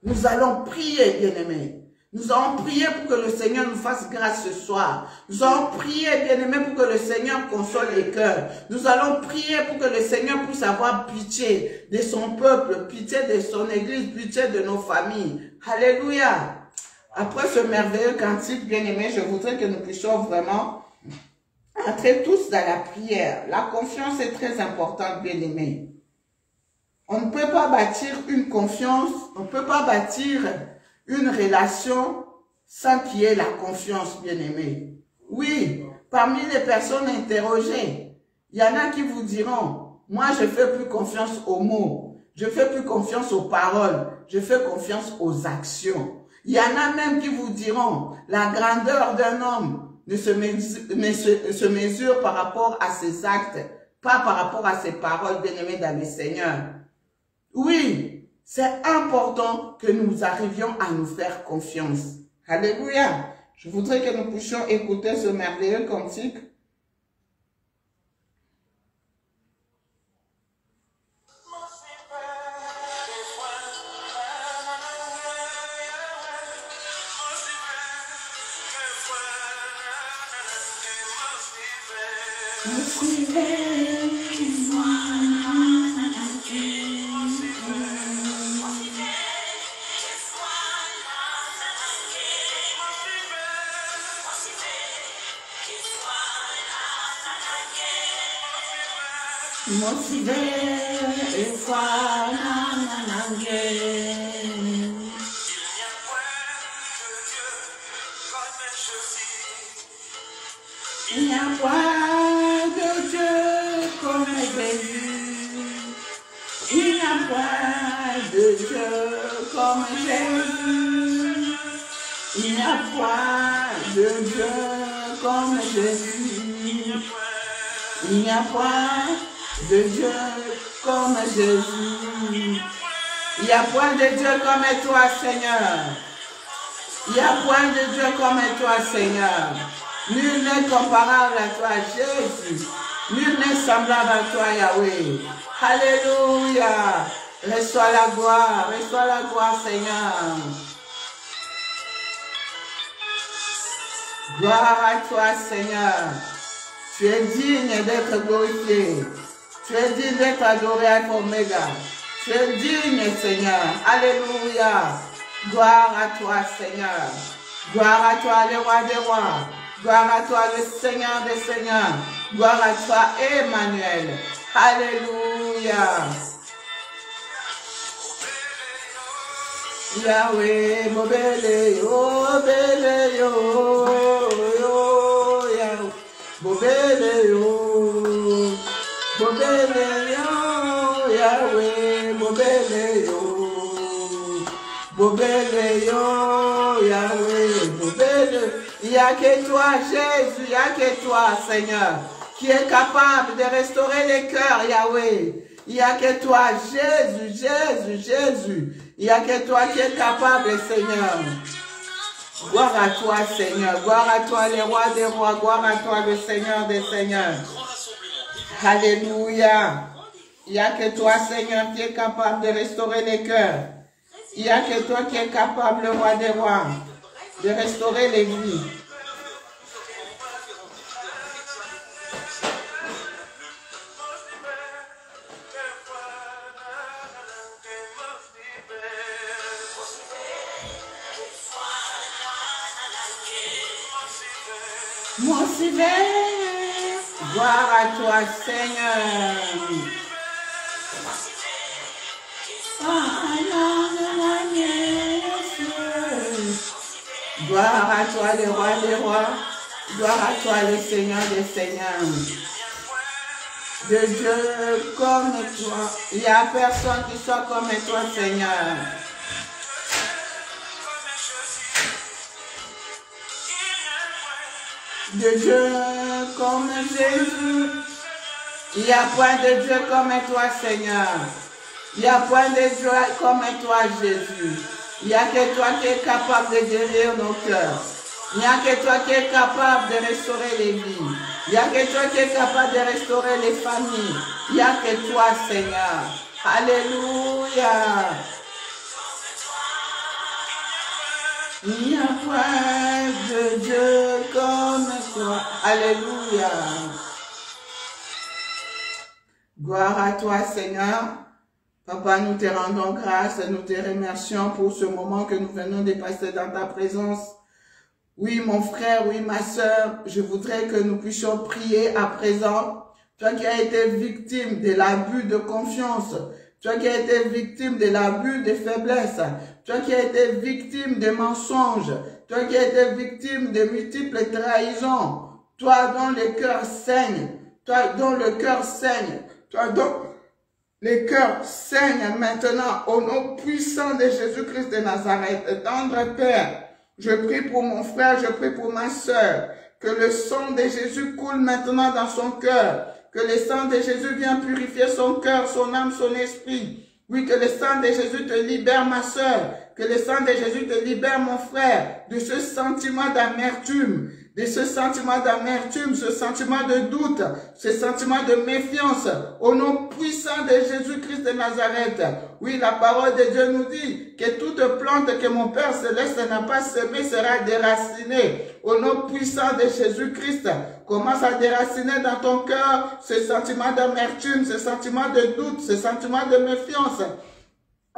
nous allons prier, bien-aimés. Nous allons prier pour que le Seigneur nous fasse grâce ce soir. Nous allons prier, bien-aimés, pour que le Seigneur console les cœurs. Nous allons prier pour que le Seigneur puisse avoir pitié de son peuple, pitié de son église, pitié de nos familles. Alléluia. Après ce merveilleux cantique, bien-aimés, je voudrais que nous puissions vraiment entrer tous dans la prière. La confiance est très importante, bien-aimés. On ne peut pas bâtir une confiance, on ne peut pas bâtir une relation sans qu'il y ait la confiance, bien-aimé. Oui, parmi les personnes interrogées, il y en a qui vous diront, moi je fais plus confiance aux mots, Je ne fais plus confiance aux paroles, je fais confiance aux actions. Il y en a même qui vous diront, la grandeur d'un homme ne se mesure par rapport à ses actes, pas par rapport à ses paroles, bien-aimés dans le Seigneur. Oui, c'est important que nous arrivions à nous faire confiance. Alléluia. Je voudrais que nous puissions écouter ce merveilleux cantique. Motivé et foi, il n'y a point de Dieu comme Jésus. Il n'y a point de Dieu comme Jésus. Il n'y a point de Dieu comme Jésus. Il n'y a point de Dieu comme Jésus. Il n'y a point de Dieu comme toi, Seigneur. Il n'y a point de Dieu comme toi, Seigneur. Nul n'est comparable à toi, Jésus. Nul n'est semblable à toi, Yahweh. Alléluia. Reçois la gloire, Seigneur. Gloire à toi, Seigneur. Tu es digne d'être glorifié. Tu es digne d'être adoré à Oméga. Tu es digne, Seigneur. Alléluia. Gloire à toi, Seigneur. Gloire à toi, le roi des rois. Gloire à toi, le Seigneur des seigneurs. Gloire à toi, Emmanuel. Alléluia. Yahweh, Bobele, oh, Bele, yo, yo, Yahweh. Bobele, yo, Bobele, yo, Yahweh, Bobele, yo, Bobele, yo, Yahweh, Bobele. Il n'y a que toi, Jésus, il n'y a que toi, Seigneur, qui est capable de restaurer les cœurs, Yahweh. Il n'y a que toi, Jésus, Jésus, Jésus. Il n'y a que toi qui est capable, Seigneur. Gloire à toi, Seigneur. Gloire à toi, le roi des rois. Gloire à toi, le Seigneur des seigneurs. Alléluia. Il n'y a que toi, Seigneur, qui est capable de restaurer les cœurs. Il n'y a que toi qui est capable, le roi des rois, de restaurer les vies. Mon Seigneur, gloire à toi, Seigneur. Gloire à toi, le roi des rois. Gloire à toi, le Seigneur des seigneurs. De Dieu comme toi. Il n'y a personne qui soit comme toi, Seigneur. De Dieu comme Jésus. Il n'y a point de Dieu comme toi, Seigneur. Il n'y a point de Dieu comme toi, Jésus. Il n'y a que toi qui es capable de guérir nos cœurs. Il n'y a que toi qui es capable de restaurer les vies. Il n'y a que toi qui es capable de restaurer les familles. Il n'y a que toi, Seigneur. Alléluia. Il n'y a point de Dieu comme toi. Alléluia. Gloire à toi, Seigneur. Papa, nous te rendons grâce et nous te remercions pour ce moment que nous venons de passer dans ta présence. Oui, mon frère, oui, ma sœur, je voudrais que nous puissions prier à présent. Toi qui as été victime de l'abus de confiance, toi qui as été victime de l'abus de faiblesse, toi qui as été victime de mensonges, toi qui as été victime de multiples trahisons, toi dont le cœur saigne, toi dont le cœur saigne, toi dont Les cœurs saignent maintenant au nom puissant de Jésus-Christ de Nazareth. Tendre Père, je prie pour mon frère, je prie pour ma sœur, que le sang de Jésus coule maintenant dans son cœur, que le sang de Jésus vienne purifier son cœur, son âme, son esprit. Oui, que le sang de Jésus te libère, ma sœur, que le sang de Jésus te libère, mon frère, de ce sentiment d'amertume, de ce sentiment d'amertume, ce sentiment de doute, ce sentiment de méfiance, au nom puissant de Jésus-Christ de Nazareth. Oui, la parole de Dieu nous dit que toute plante que mon Père Céleste n'a pas semée sera déracinée. Au nom puissant de Jésus-Christ, commence à déraciner dans ton cœur ce sentiment d'amertume, ce sentiment de doute, ce sentiment de méfiance.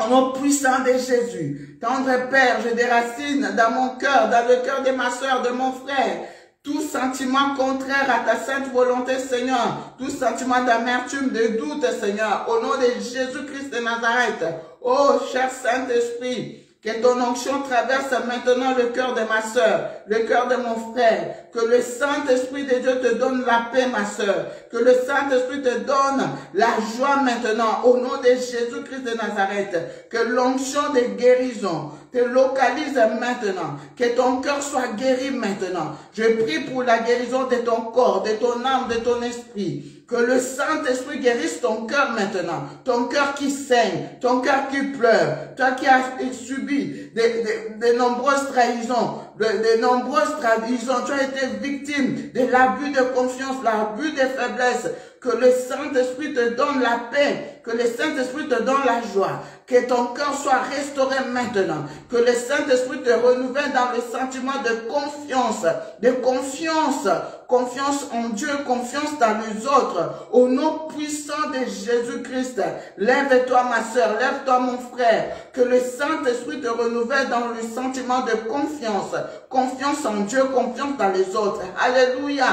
Au nom puissant de Jésus, tendre Père, je déracine dans mon cœur, dans le cœur de ma soeur, de mon frère, tout sentiment contraire à ta sainte volonté, Seigneur, tout sentiment d'amertume, de doute, Seigneur, au nom de Jésus-Christ de Nazareth. Oh, cher Saint-Esprit, que ton onction traverse maintenant le cœur de ma sœur, le cœur de mon frère. Que le Saint-Esprit de Dieu te donne la paix, ma sœur. Que le Saint-Esprit te donne la joie maintenant, au nom de Jésus-Christ de Nazareth. Que l'onction de guérison te localise maintenant. Que ton cœur soit guéri maintenant. Je prie pour la guérison de ton corps, de ton âme, de ton esprit. Que le Saint-Esprit guérisse ton cœur maintenant. Ton cœur qui saigne, ton cœur qui pleure. Toi qui as subi de nombreuses trahisons, de nombreuses trahisons. Tu as été victime de l'abus de confiance, l'abus de faiblesse. Que le Saint-Esprit te donne la paix. Que le Saint-Esprit te donne la joie. Que ton cœur soit restauré maintenant. Que le Saint-Esprit te renouvelle dans le sentiment de confiance. De confiance. Confiance en Dieu, confiance dans les autres. Au nom puissant de Jésus-Christ. Lève-toi ma sœur, lève-toi mon frère. Que le Saint-Esprit te renouvelle dans le sentiment de confiance. Confiance en Dieu, confiance dans les autres. Alléluia.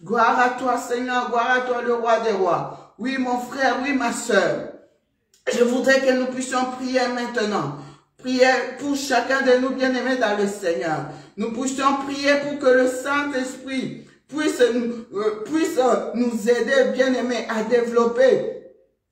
Gloire à toi Seigneur, gloire à toi le roi des rois. Oui mon frère, oui ma sœur. Je voudrais que nous puissions prier maintenant. Prier pour chacun de nous bien-aimés dans le Seigneur. Nous puissions prier pour que le Saint-Esprit puisse nous aider, bien-aimés, à développer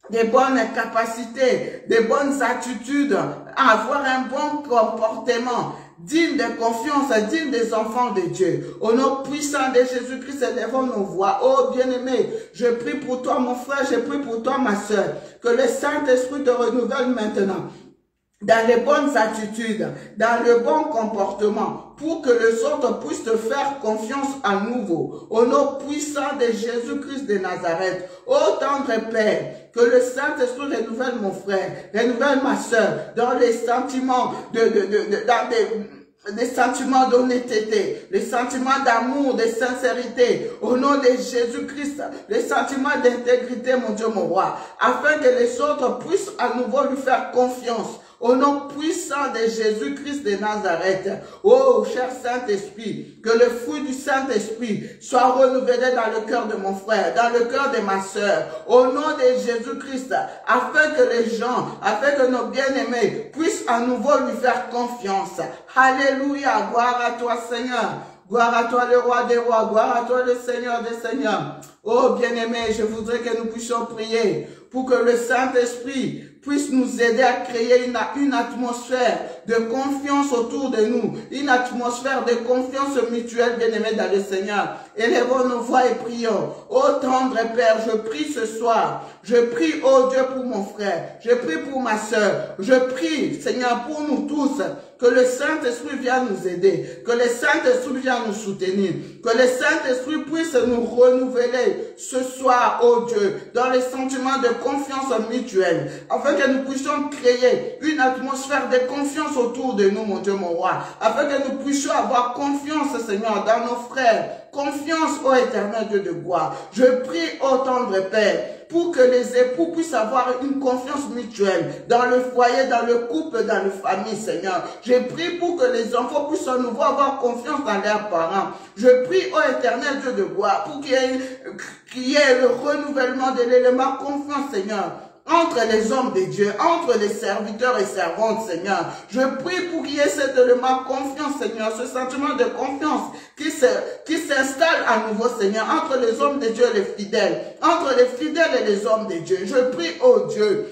des bonnes capacités, des bonnes attitudes, à avoir un bon comportement, digne de confiance, digne des enfants de Dieu. Au nom puissant de Jésus-Christ, élevons nos voix. Oh bien-aimé, je prie pour toi mon frère, je prie pour toi ma sœur, que le Saint-Esprit te renouvelle maintenant dans les bonnes attitudes, dans le bon comportement, pour que les autres puissent te faire confiance à nouveau. Au nom puissant de Jésus-Christ de Nazareth, ô tendre Père, que le Saint-Esprit renouvelle mon frère, renouvelle ma sœur, dans les sentiments des sentiments d'honnêteté, les sentiments d'amour, de sincérité, au nom de Jésus-Christ, les sentiments d'intégrité, mon Dieu, mon roi, afin que les autres puissent à nouveau lui faire confiance. Au nom puissant de Jésus-Christ de Nazareth, oh cher Saint-Esprit, que le fruit du Saint-Esprit soit renouvelé dans le cœur de mon frère, dans le cœur de ma sœur, au nom de Jésus-Christ, afin que les gens, afin que nos bien-aimés puissent à nouveau lui faire confiance. Alléluia, gloire à toi Seigneur. Gloire à toi le roi des rois, gloire à toi le Seigneur des seigneurs. Oh bien-aimé, je voudrais que nous puissions prier pour que le Saint-Esprit puisse nous aider à créer une atmosphère de confiance autour de nous, une atmosphère de confiance mutuelle, bien-aimé dans le Seigneur. Élevons nos voix et prions. Ô tendre Père, je prie ce soir, je prie, ô Dieu, pour mon frère, je prie pour ma sœur, je prie, Seigneur, pour nous tous, que le Saint-Esprit vienne nous aider, que le Saint-Esprit vienne nous soutenir, que le Saint-Esprit puisse nous renouveler ce soir, ô Dieu, dans les sentiments de confiance mutuelle, afin que nous puissions créer une atmosphère de confiance autour de nous, mon Dieu, mon roi, afin que nous puissions avoir confiance, Seigneur, dans nos frères, confiance au éternel Dieu de gloire. Je prie, ô tendre Père, pour que les époux puissent avoir une confiance mutuelle dans le foyer, dans le couple, dans la famille, Seigneur. Je prie pour que les enfants puissent à nouveau avoir confiance dans leurs parents. Je prie au éternel Dieu de gloire pour qu'il y ait le renouvellement de l'élément confiance, Seigneur, entre les hommes de Dieu, entre les serviteurs et servantes, Seigneur. Je prie pour qu'il y ait cette élément confiance, Seigneur, ce sentiment de confiance qui s'installe à nouveau, Seigneur, entre les hommes de Dieu et les fidèles, entre les fidèles et les hommes de Dieu. Je prie, oh Dieu,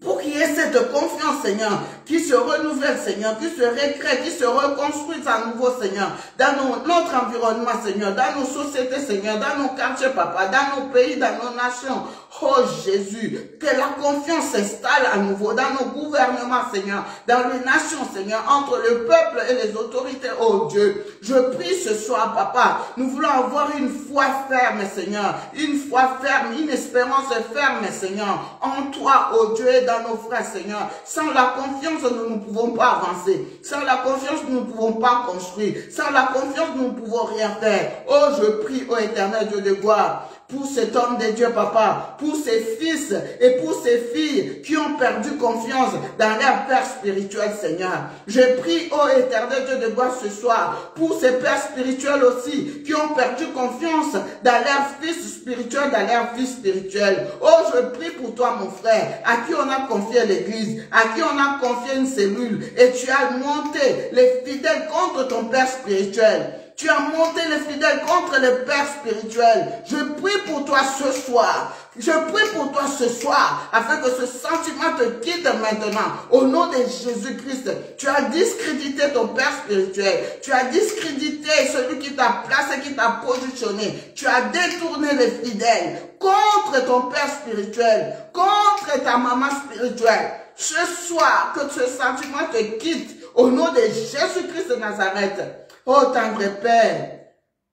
pour qu'il y ait cette confiance, Seigneur, qui se renouvelle, Seigneur, qui se recrée, qui se reconstruise à nouveau, Seigneur, dans notre environnement, Seigneur, dans nos sociétés, Seigneur, dans nos quartiers, Papa, dans nos pays, dans nos nations. Oh Jésus, que la confiance s'installe à nouveau dans nos gouvernements, Seigneur, dans les nations, Seigneur, entre le peuple et les autorités, oh Dieu. Je prie ce soir, Papa, nous voulons avoir une foi ferme, Seigneur, une foi ferme, une espérance ferme, Seigneur, en toi, oh Dieu, et dans nos frères, Seigneur. Sans la confiance, nous ne pouvons pas avancer. Sans la confiance, nous ne pouvons pas construire. Sans la confiance, nous ne pouvons rien faire. Oh, je prie, oh éternel Dieu de gloire, pour cet homme de Dieu, Papa, pour ses fils et pour ses filles qui ont perdu confiance dans leur Père spirituel, Seigneur. Je prie, ô éternel Dieu de gloire, ce soir, pour ces pères spirituels aussi, qui ont perdu confiance dans leur fils spirituel, dans leur fille spirituelle. Oh, je prie pour toi, mon frère, à qui on a confié l'église, à qui on a confié une cellule, et tu as monté les fidèles contre ton Père spirituel. Tu as monté les fidèles contre les pères spirituels. Je prie pour toi ce soir. Je prie pour toi ce soir, afin que ce sentiment te quitte maintenant. Au nom de Jésus-Christ, tu as discrédité ton Père spirituel. Tu as discrédité celui qui t'a placé, qui t'a positionné. Tu as détourné les fidèles contre ton Père spirituel, contre ta maman spirituelle. Ce soir, que ce sentiment te quitte. Au nom de Jésus-Christ de Nazareth. Oh, tendre Père,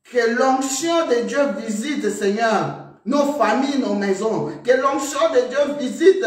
que l'onction de Dieu visite, Seigneur, nos familles, nos maisons. Que l'onction de Dieu visite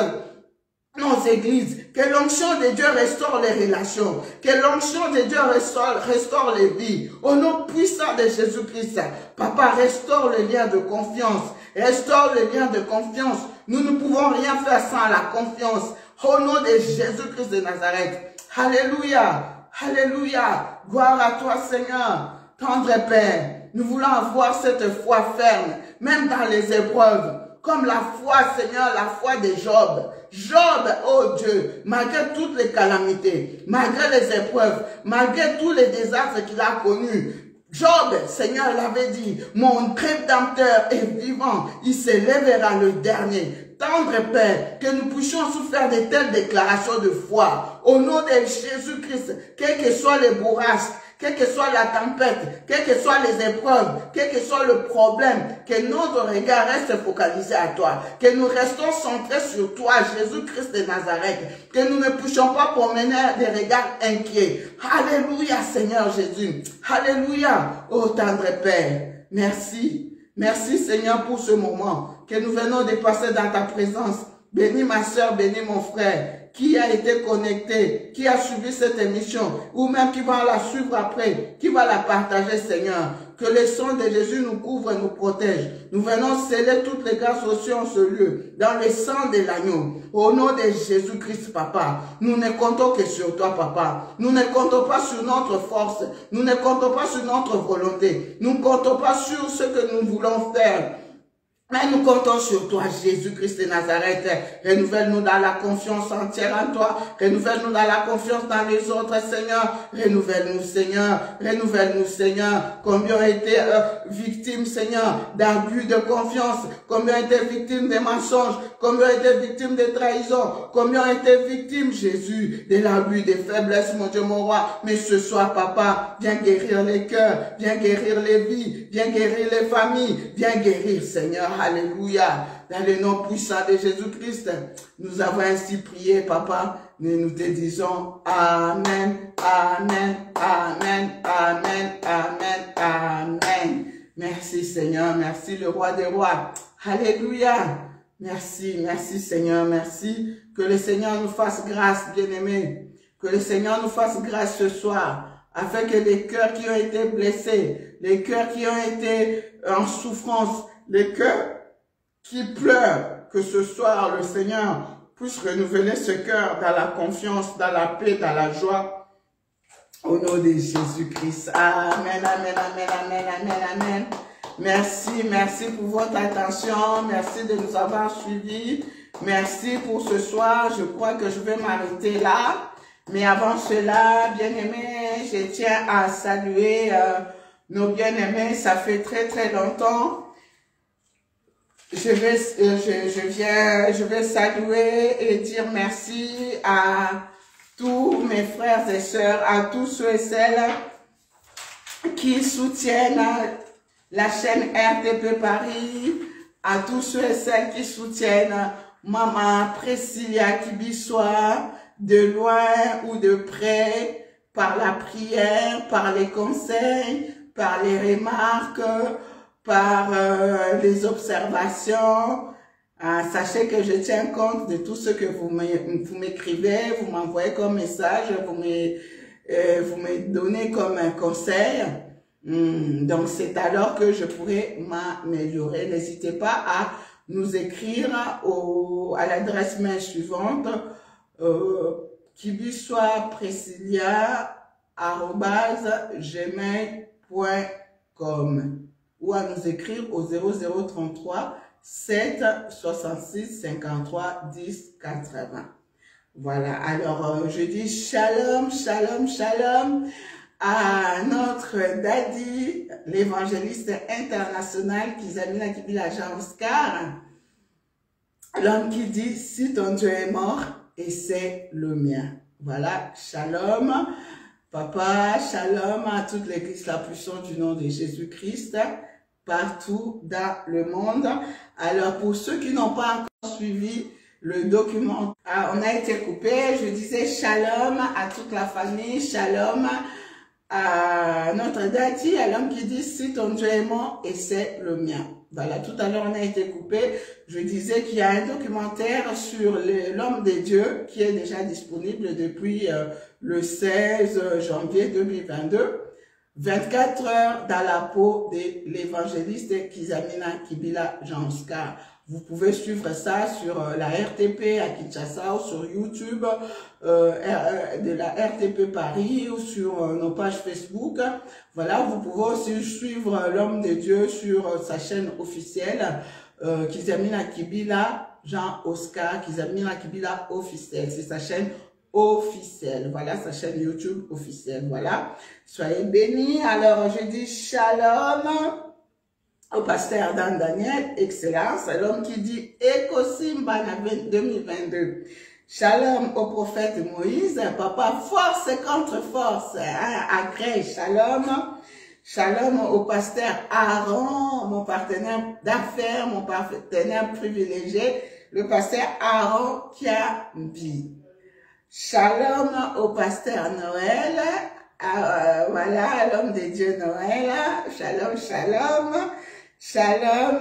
nos églises. Que l'onction de Dieu restaure les relations. Que l'onction de Dieu restaure les vies. Au nom puissant de Jésus-Christ, Papa, restaure le lien de confiance. Restaure le lien de confiance. Nous ne pouvons rien faire sans la confiance. Au nom de Jésus-Christ de Nazareth. Alléluia. Alléluia, gloire à toi Seigneur, tendre Père, nous voulons avoir cette foi ferme, même dans les épreuves, comme la foi Seigneur, la foi de Job. Job, oh Dieu, malgré toutes les calamités, malgré les épreuves, malgré tous les désastres qu'il a connus, Job, Seigneur, il avait dit, mon Rédempteur est vivant, il s'élèvera le dernier. Tendre Père, que nous puissions faire de telles déclarations de foi. Au nom de Jésus-Christ, quels que soient les bourrasques, quelle que soit la tempête, quelles que soient les épreuves, quel que soit le problème, que notre regard reste focalisé à toi, que nous restons centrés sur toi, Jésus-Christ de Nazareth, que nous ne puissions pas promener des regards inquiets. Alléluia, Seigneur Jésus. Alléluia, ô tendre Père. Merci. Merci, Seigneur, pour ce moment que nous venons de passer dans ta présence. Bénis ma soeur, bénis mon frère, qui a été connecté, qui a suivi cette émission, ou même qui va la suivre après, qui va la partager, Seigneur. Que le sang de Jésus nous couvre et nous protège. Nous venons sceller toutes les grâces reçues en ce lieu, dans le sang de l'agneau. Au nom de Jésus-Christ, Papa, nous ne comptons que sur toi, Papa. Nous ne comptons pas sur notre force. Nous ne comptons pas sur notre volonté. Nous ne comptons pas sur ce que nous voulons faire. Mais nous comptons sur toi, Jésus-Christ de Nazareth. Renouvelle-nous dans la confiance entière en toi. Renouvelle-nous dans la confiance dans les autres, Seigneur. Renouvelle-nous, Seigneur. Renouvelle-nous, Seigneur. Combien ont été victimes, Seigneur, d'abus de confiance. Combien ont été victimes de mensonges. Combien ont été victimes de trahison. Combien ont été victimes, Jésus, de l'abus, des faiblesses, mon Dieu, mon roi. Mais ce soir, Papa, viens guérir les cœurs. Viens guérir les vies. Viens guérir les familles. Viens guérir, Seigneur. Alléluia. Dans le nom puissant de Jésus-Christ, nous avons ainsi prié, Papa. Et nous te disons Amen, Amen, Amen, Amen, Amen, Amen. Merci, Seigneur. Merci, le roi des rois. Alléluia. Merci, merci, Seigneur. Merci. Que le Seigneur nous fasse grâce, bien-aimés. Que le Seigneur nous fasse grâce ce soir, afin que les cœurs qui ont été blessés, les cœurs qui ont été en souffrance, les cœurs qui pleurent, que ce soir le Seigneur puisse renouveler ce cœur dans la confiance, dans la paix, dans la joie. Au nom de Jésus-Christ. Amen, amen, amen, amen, amen, amen. Merci, merci pour votre attention. Merci de nous avoir suivis. Merci pour ce soir. Je crois que je vais m'arrêter là. Mais avant cela, bien-aimés, je tiens à saluer nos bien-aimés. Ça fait très longtemps. Je vais saluer et dire merci à tous mes frères et sœurs, à tous ceux et celles qui soutiennent la chaîne RTP Paris, à tous ceux et celles qui soutiennent Maman Priscilla Kibisoa, de loin ou de près, par la prière, par les conseils, par les remarques, par les observations. Sachez que je tiens compte de tout ce que vous m'écrivez, vous m'envoyez comme message, vous me donnez comme un conseil. Donc c'est alors que je pourrai m'améliorer. N'hésitez pas à nous écrire à l'adresse mail suivante, kibisoa-priscilla@gmail.com ou à nous écrire au 0033 7 66 53 10 80. Voilà, alors je dis shalom, shalom, shalom à notre daddy, l'évangéliste international Kizamina Kibila Jean Oscar, l'homme qui dit si ton Dieu est mort et c'est le mien. Voilà, shalom, papa, shalom à toute l'église la puissante du nom de Jésus-Christ, partout dans le monde. Alors pour ceux qui n'ont pas encore suivi le document, on a été coupé, je disais shalom à toute la famille, shalom à notre daddy, à l'homme qui dit si ton Dieu est mort et c'est le mien. Voilà, tout à l'heure on a été coupé, je disais qu'il y a un documentaire sur l'homme de Dieu qui est déjà disponible depuis le 16 janvier 2022. 24 heures dans la peau de l'évangéliste Kizamina Kibila Jean Oscar. Vous pouvez suivre ça sur la RTP à Kinshasa ou sur YouTube de la RTP Paris ou sur nos pages Facebook. Voilà, vous pouvez aussi suivre l'homme de Dieu sur sa chaîne officielle Kizamina Kibila Jean Oscar, Kizamina Kibila officielle. C'est sa chaîne officielle. Voilà, sa chaîne YouTube officielle. Voilà, soyez bénis. Alors, je dis shalom au pasteur Dan Daniel, excellence, l'homme qui dit Ekosimba 2022. Shalom au prophète Moïse, papa, force contre force, hein, agrès, shalom. Shalom au pasteur Aaron, mon partenaire d'affaires, mon partenaire privilégié, le pasteur Aaron Kiabi. Shalom au pasteur Noël, voilà, l'homme de Dieu Noël, shalom, shalom. Shalom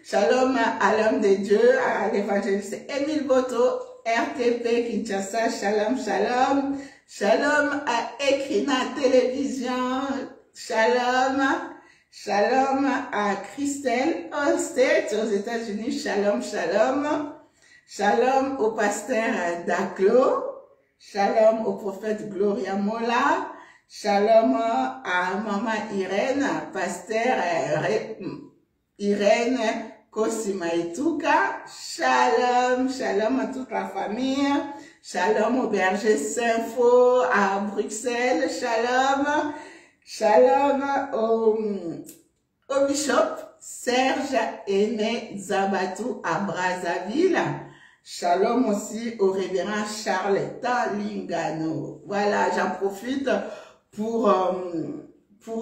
shalom à l'homme de Dieu, à l'évangéliste Émile Boto, RTP Kinshasa, shalom, shalom. Shalom à Ekrina Télévision, shalom. Shalom à Christelle Olsted aux États-Unis, shalom, shalom. Shalom au pasteur Daclo, shalom au prophète Gloria Mola. Shalom à maman Irène, pasteur Irène Kosimaituka. Shalom, shalom à toute la famille. Shalom au berger Saint-Faux à Bruxelles. Shalom, shalom au bishop Serge Aimé Zabatou à Brazzaville. Shalom aussi au révérend Charles Talingano. Voilà, j'en profite pour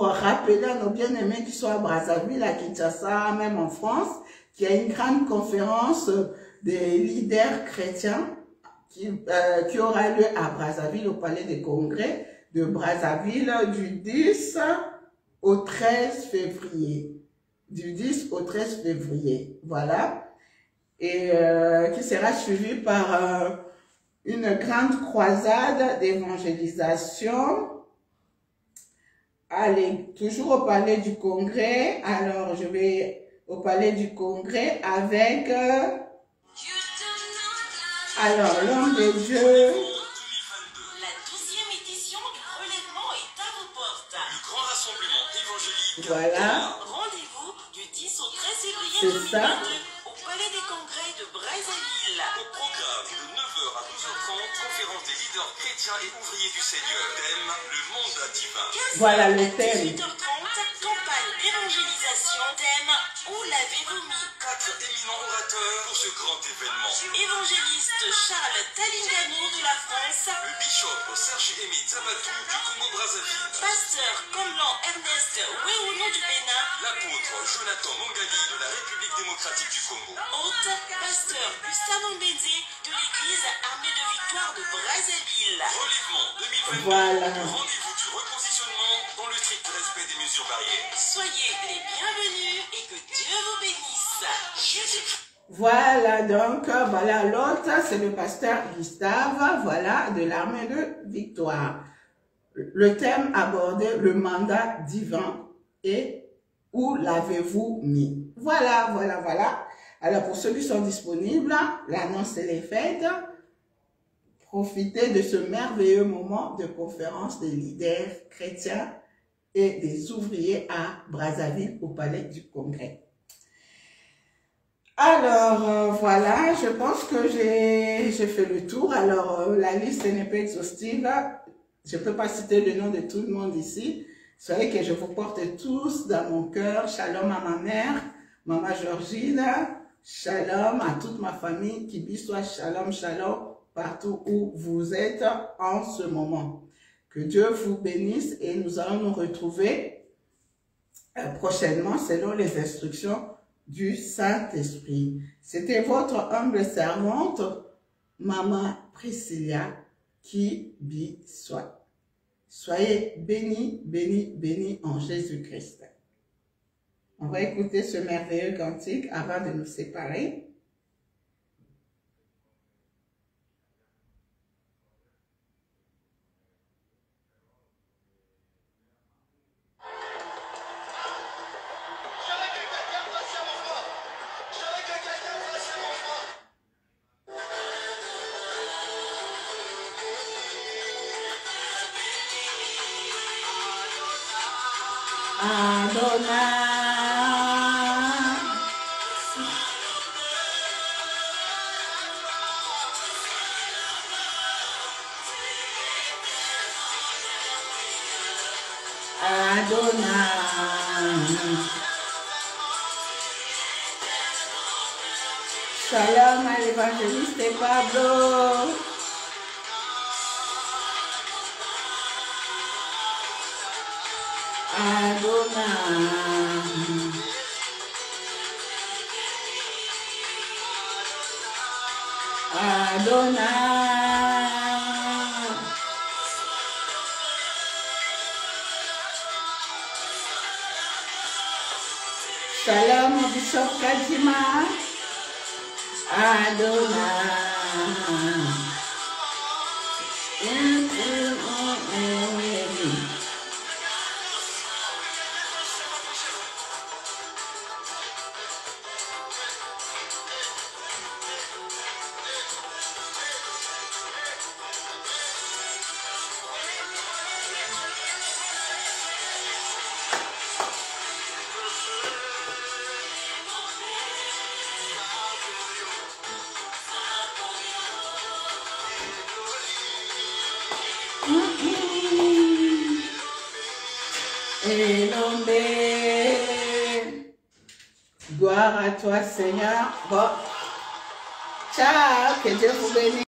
rappeler à nos bien-aimés qui sont à Brazzaville, à Kinshasa, même en France, qu'il y a une grande conférence des leaders chrétiens qui aura lieu à Brazzaville, au Palais des Congrès de Brazzaville, du 10 au 13 février. Du 10 au 13 février, voilà. Et qui sera suivi par une grande croisade d'évangélisation. Allez, toujours au Palais du Congrès. Alors, je vais au Palais du Congrès avec... alors, l'homme de Dieu... La 12e édition du relèvement est à vos portes. Le grand rassemblement évangélique. Voilà. Rendez-vous du 10 au 13 février C'est ça. 2022 au Palais des Congrès de Brazzaville. Au programme de 9h à 12h30, conférence des leaders chrétiens et ouvriers du Seigneur. Thème, le mandat divin. Voilà le thème. 18h30, campagne d'évangélisation. Thème, où l'avez-vous mis? 4 éminents orateurs pour ce grand événement. Évangéliste Charles Talingano de la France. Le bishop Serge Émile Zabatou du Congo-Brazzaville. Pasteur Komlan Ernest Wéouno du Bénin. L'apôtre Jonathan Mongali de la République démocratique du Congo. Hôte, pasteur Gustave Mbézé de l'église Armée de Victoire de Brazzaville. Relèvement 2022. Voilà. Rendez-vous du repositionnement dans le strict respect des mesures barrières. Soyez les bienvenus et que Dieu vous bénisse. Jésus-Christ. Voilà, donc, voilà, l'autre, c'est le pasteur Gustave, voilà, de l'Armée de Victoire. Le thème abordé, le mandat divin et où l'avez-vous mis? Voilà, voilà, voilà. Alors, pour ceux qui sont disponibles, l'annonce est faite. Profitez de ce merveilleux moment de conférence des leaders chrétiens et des ouvriers à Brazzaville, au Palais du Congrès. Alors, voilà, je pense que j'ai fait le tour. Alors, la liste n'est pas exhaustive. Je ne peux pas citer le nom de tout le monde ici. Soyez que je vous porte tous dans mon cœur. Shalom à ma mère, Maman Georgine. Shalom à toute ma famille. Qui soit shalom, shalom, partout où vous êtes en ce moment. Que Dieu vous bénisse et nous allons nous retrouver prochainement selon les instructions du Saint-Esprit. C'était votre humble servante, Maman Priscilla, qui soit. Soyez bénis, bénis, bénis en Jésus-Christ. On va écouter ce merveilleux cantique avant de nous séparer. Adonai. Shalom à l'évangéliste Pablo. Adonai. Shalom au bishop Kajima. Adonai. Gloire à toi, Seigneur. Bon. Ciao, que Dieu vous bénisse.